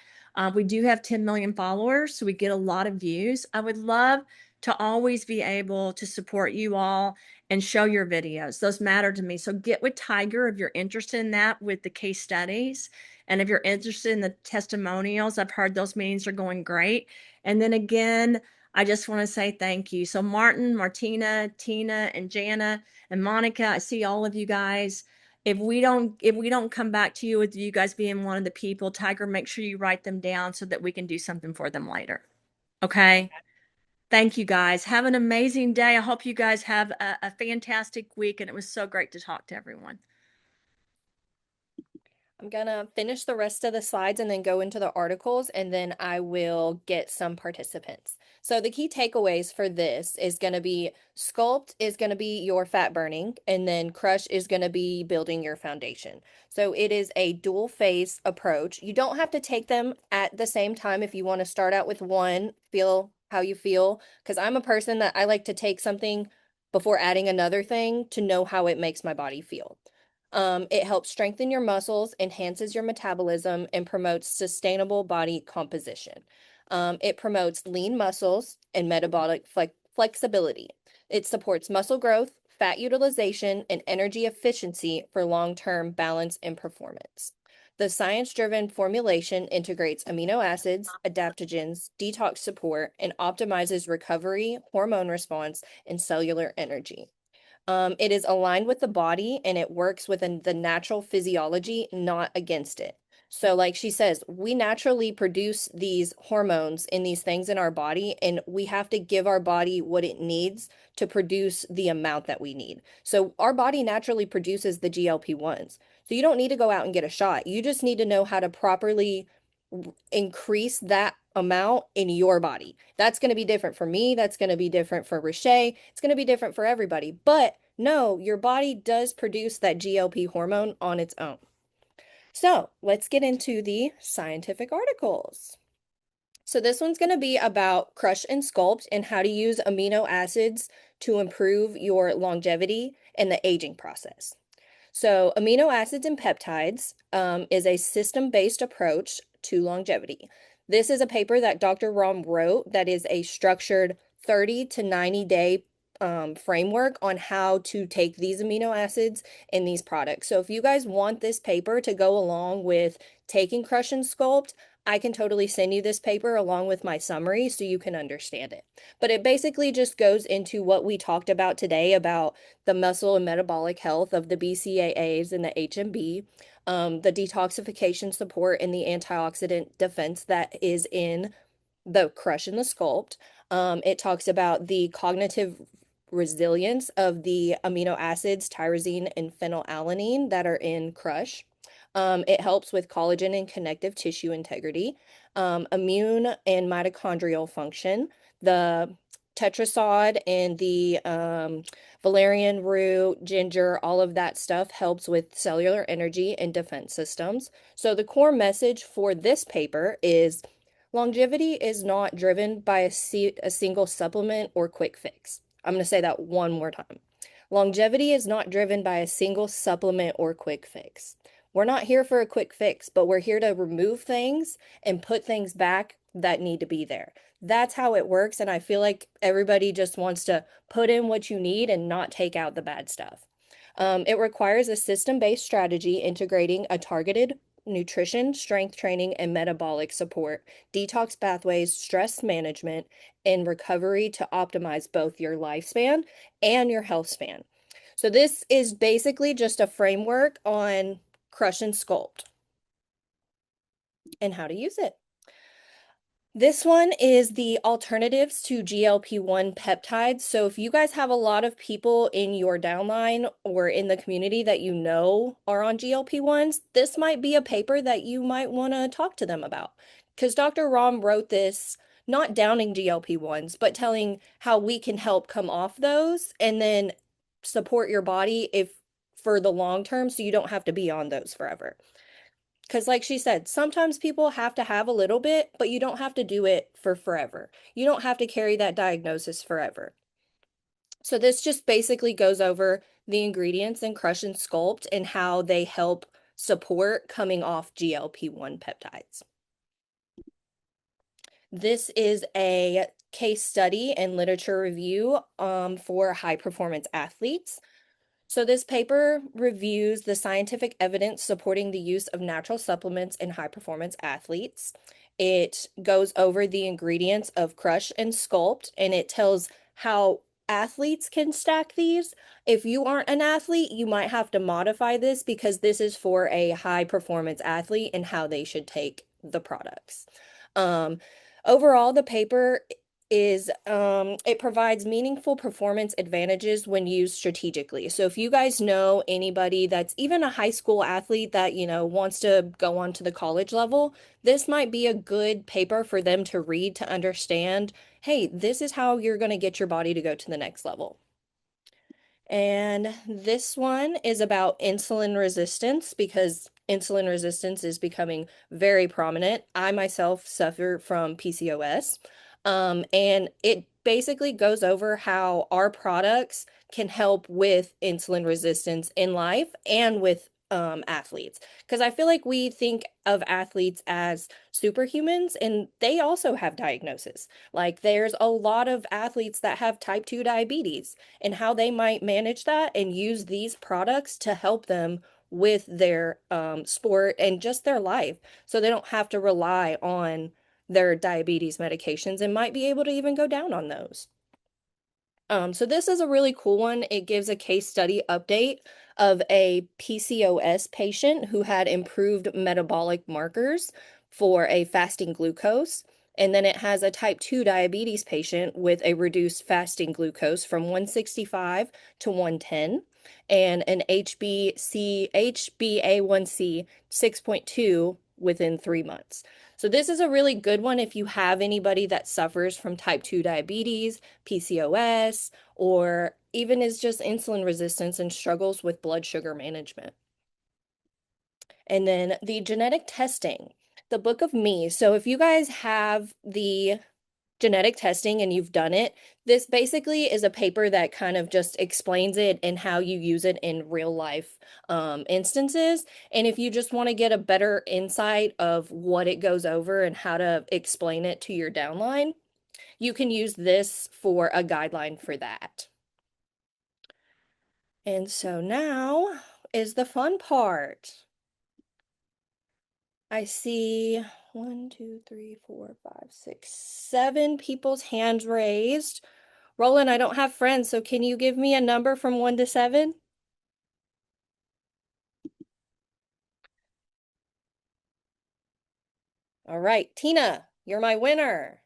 Speaker 1: we do have 10 million followers, so we get a lot of views. I would love to always be able to support you all and show your videos. Those matter to me. So get with Tiger if you're interested in that, with the case studies. And if you're interested in the testimonials, I've heard those meetings are going great. And then again, I just want to say thank you. So Martin, Martina, Tina, and Jana and Monica, I see all of you guys. If we don't come back to you with you guys being one of the people, Tiger, make sure you write them down so that we can do something for them later. Okay? Thank you guys. Have an amazing day. I hope you guys have a fantastic week, and it was so great to talk to everyone.
Speaker 2: I'm gonna finish the rest of the slides and then go into the articles, and then I will get some participants. So the key takeaways for this is gonna be Sculpt is gonna be your fat burning, and then Crush is gonna be building your foundation. So it is a dual phase approach. You don't have to take them at the same time if you want to start out with one, feel how you feel. Because I'm a person that I like to take something before adding another thing to know how it makes my body feel. It helps strengthen your muscles, enhances your metabolism, and promotes sustainable body composition. It promotes lean muscles and metabolic flexibility. It supports muscle growth, fat utilization, and energy efficiency for long-term balance and performance. The science-driven formulation integrates amino acids, adaptogens, detox support, and optimizes recovery, hormone response, and cellular energy. It is aligned with the body and it works within the natural physiology, not against it. So, like she says, we naturally produce these hormones in these things in our body, and we have to give our body what it needs to produce the amount that we need. So, our body naturally produces the GLP-1s. So, you don't need to go out and get a shot. You just need to know how to properly increase that amount in your body. That's going to be different for me. That's going to be different for Riche. It's going to be different for everybody. But no, your body does produce that GLP hormone on its own. So let's get into the scientific articles. So this one's going to be about Crush and Sculpt and how to use amino acids to improve your longevity and the aging process. So, amino acids and peptides is a system-based approach to longevity. This is a paper that Dr. Rahm wrote that is a structured 30 to 90 day framework on how to take these amino acids in these products. So, if you guys want this paper to go along with taking Crush and Sculpt, I can totally send you this paper along with my summary so you can understand it. But it basically just goes into what we talked about today about the muscle and metabolic health of the BCAAs and the HMB, the detoxification support and the antioxidant defense that is in the Crush and the Sculpt. It talks about the cognitive resilience of the amino acids tyrosine and phenylalanine that are in Crush. It helps with collagen and connective tissue integrity, immune and mitochondrial function, the tetrasod and the valerian root, ginger, all of that stuff helps with cellular energy and defense systems. So the core message for this paper is longevity is not driven by a single supplement or quick fix. I'm going to say that one more time. Longevity is not driven by a single supplement or quick fix. We're not here for a quick fix, but we're here to remove things and put things back that need to be there. That's how it works. And I feel like everybody just wants to put in what you need and not take out the bad stuff. It requires a system-based strategy integrating a targeted nutrition, strength training, and metabolic support, detox pathways, stress management, and recovery to optimize both your lifespan and your health span. So this is basically just a framework on Crush and Sculpt and how to use it. This one is the alternatives to GLP-1 peptides. So if you guys have a lot of people in your downline or in the community that you know are on GLP-1s, this might be a paper that you might want to talk to them about. Because Dr. Rahm wrote this not downing GLP-1s, but telling how we can help come off those and then support your body if for the long term so you don't have to be on those forever. Because, like she said, sometimes people have to have a little bit, but you don't have to do it for forever. You don't have to carry that diagnosis forever. So, this just basically goes over the ingredients in Crush and Sculpt and how they help support coming off GLP-1 peptides. This is a case study and literature review for high performance athletes. So this paper reviews the scientific evidence supporting the use of natural supplements in high performance athletes. It goes over the ingredients of Crush and Sculpt, and it tells how athletes can stack these. If you aren't an athlete, you might have to modify this because this is for a high performance athlete and how they should take the products. Um, Overall, the paper is it provides meaningful performance advantages when used strategically. So if you guys know anybody that's even a high school athlete that, wants to go on to the college level, this might be a good paper for them to read to understand, hey, this is how you're going to get your body to go to the next level. And this one is about insulin resistance because insulin resistance is becoming very prominent. I myself suffer from PCOS. And it basically goes over how our products can help with insulin resistance in life and with athletes. Because I feel like we think of athletes as superhumans, and they also have diagnosis. Like there's a lot of athletes that have type 2 diabetes and how they might manage that and use these products to help them with their sport and just their life so they don't have to rely on their diabetes medications and might be able to even go down on those. So this is a really cool one. It gives a case study update of a PCOS patient who had improved metabolic markers for a fasting glucose. And then it has a type 2 diabetes patient with a reduced fasting glucose from 165 to 110 and an HbA1c 6.2 within 3 months. So this is a really good one if you have anybody that suffers from type 2 diabetes, PCOS, or even is just insulin resistance and struggles with blood sugar management. And then the genetic testing, the Book of Me. So if you guys have the genetic testing and you've done it, this basically is a paper that kind of just explains it and how you use it in real life instances. And if you just want to get a better insight of what it goes over and how to explain it to your downline, you can use this for a guideline for that. And so now is the fun part. I see 7 people's hands raised. Roland, I don't have friends, so can you give me a number from 1 to 7? All right, Tina, you're my winner.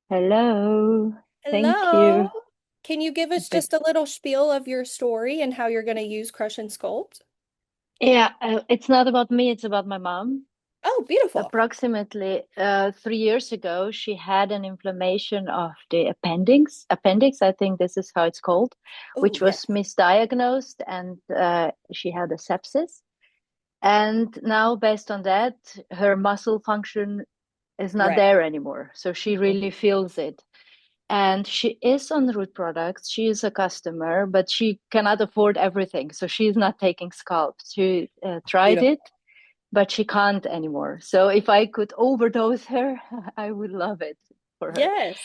Speaker 3: Hello. Thank
Speaker 2: Hello.
Speaker 3: you.
Speaker 2: Can you give us
Speaker 3: But
Speaker 2: just a little spiel of your story and how you're going to use Crush and Sculpt?
Speaker 3: yeah, it's not about me, it's about my mom.
Speaker 2: Oh, beautiful.
Speaker 3: Approximately 3 years ago, she had an inflammation of the appendix. Appendix, I think this is how it's called,
Speaker 2: Oh,
Speaker 3: which
Speaker 2: yes.
Speaker 3: was misdiagnosed, and she had a sepsis. And now, based on that, her muscle function is not
Speaker 2: Right.
Speaker 3: there anymore. So she really
Speaker 2: Mhm.
Speaker 3: feels it. And she is on root products. She is a customer, but she cannot afford everything. So she's not taking Sculpt. She tried
Speaker 2: Beautiful.
Speaker 3: it, but she can't anymore. So if I could overdose her, I would love it for her.
Speaker 2: Yes.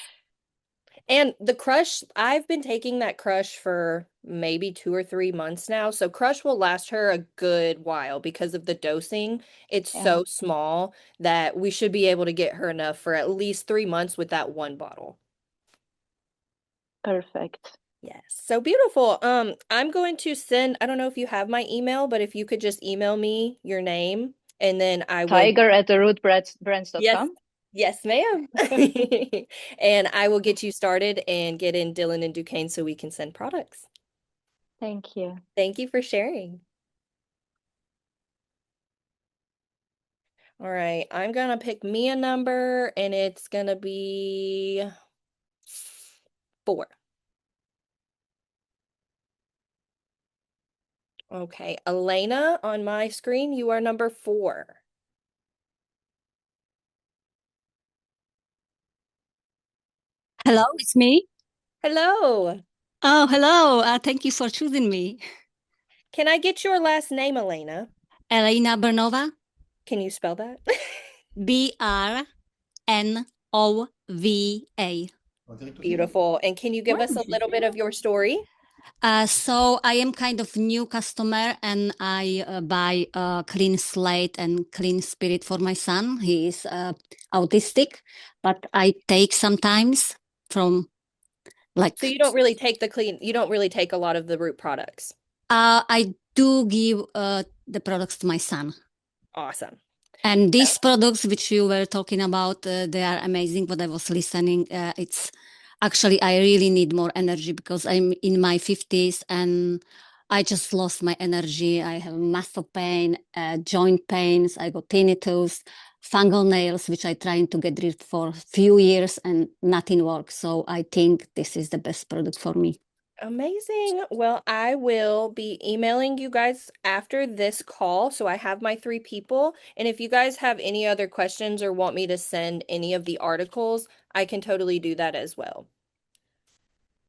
Speaker 2: And the Crush, I've been taking that Crush for maybe 2 or 3 months now. So Crush will last her a good while because of the dosing. It's
Speaker 3: Yeah,
Speaker 2: so small that we should be able to get her enough for at least 3 months with that one bottle.
Speaker 3: perfect.
Speaker 2: Yes. So beautiful. I'm going to send, I don't know if you have my email, but if you could just email me your name and then I will,
Speaker 3: Tiger at the
Speaker 2: yes,
Speaker 3: rootbrands.com.
Speaker 2: yes, ma'am. And I will get you started and get in Dylan and Duquesne so we can send products.
Speaker 3: Thank you.
Speaker 2: Thank you for sharing. All right, I'm gonna pick me a number and it's gonna be 4. Okay, Elena, on my screen, you are number 4.
Speaker 4: Hello, it's me.
Speaker 2: Hello.
Speaker 4: Oh, hello. Thank you for choosing me.
Speaker 2: Can I get your last name, Elena?
Speaker 4: Elena Bernova,
Speaker 2: Can you spell that?
Speaker 4: Brnova.
Speaker 2: Beautiful. And can you give us a little bit of your story?
Speaker 4: So I am kind of new customer and I buy a clean slate and clean spirit for my son. He is autistic, but I take sometimes from like,
Speaker 2: So you don't really take you don't really take a lot of the root products.
Speaker 4: I do give the products to my son.
Speaker 2: Awesome.
Speaker 4: And these products which you were talking about, they are amazing. What I was listening, it's actually, I really need more energy because I'm in my 50s and I just lost my energy. I have muscle pain, joint pains. I got tinnitus, fungal nails, which I trying to get rid for a few years and nothing works. So I think this is the best product for me.
Speaker 2: Amazing. Well, I will be emailing you guys after this call. So I have my 3 people. And if you guys have any other questions or want me to send any of the articles, I can totally do that as well.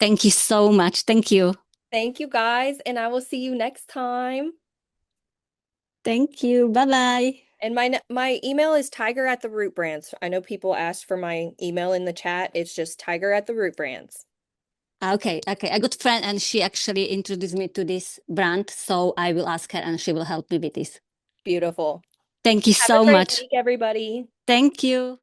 Speaker 4: Thank you so much. Thank you.
Speaker 2: Thank you guys, and I will see you next time.
Speaker 4: Thank you. Bye-bye.
Speaker 2: And my email is Tiger at the Root Brands. I know people asked for my email in the chat. It's just Tiger at the Root Brands.
Speaker 4: Okay. I got a friend and she actually introduced me to this brand. So I will ask her and she will help me with this.
Speaker 2: Beautiful.
Speaker 4: Thank you
Speaker 2: Have a
Speaker 4: so
Speaker 2: great
Speaker 4: much.
Speaker 2: week, everybody.
Speaker 4: Thank you.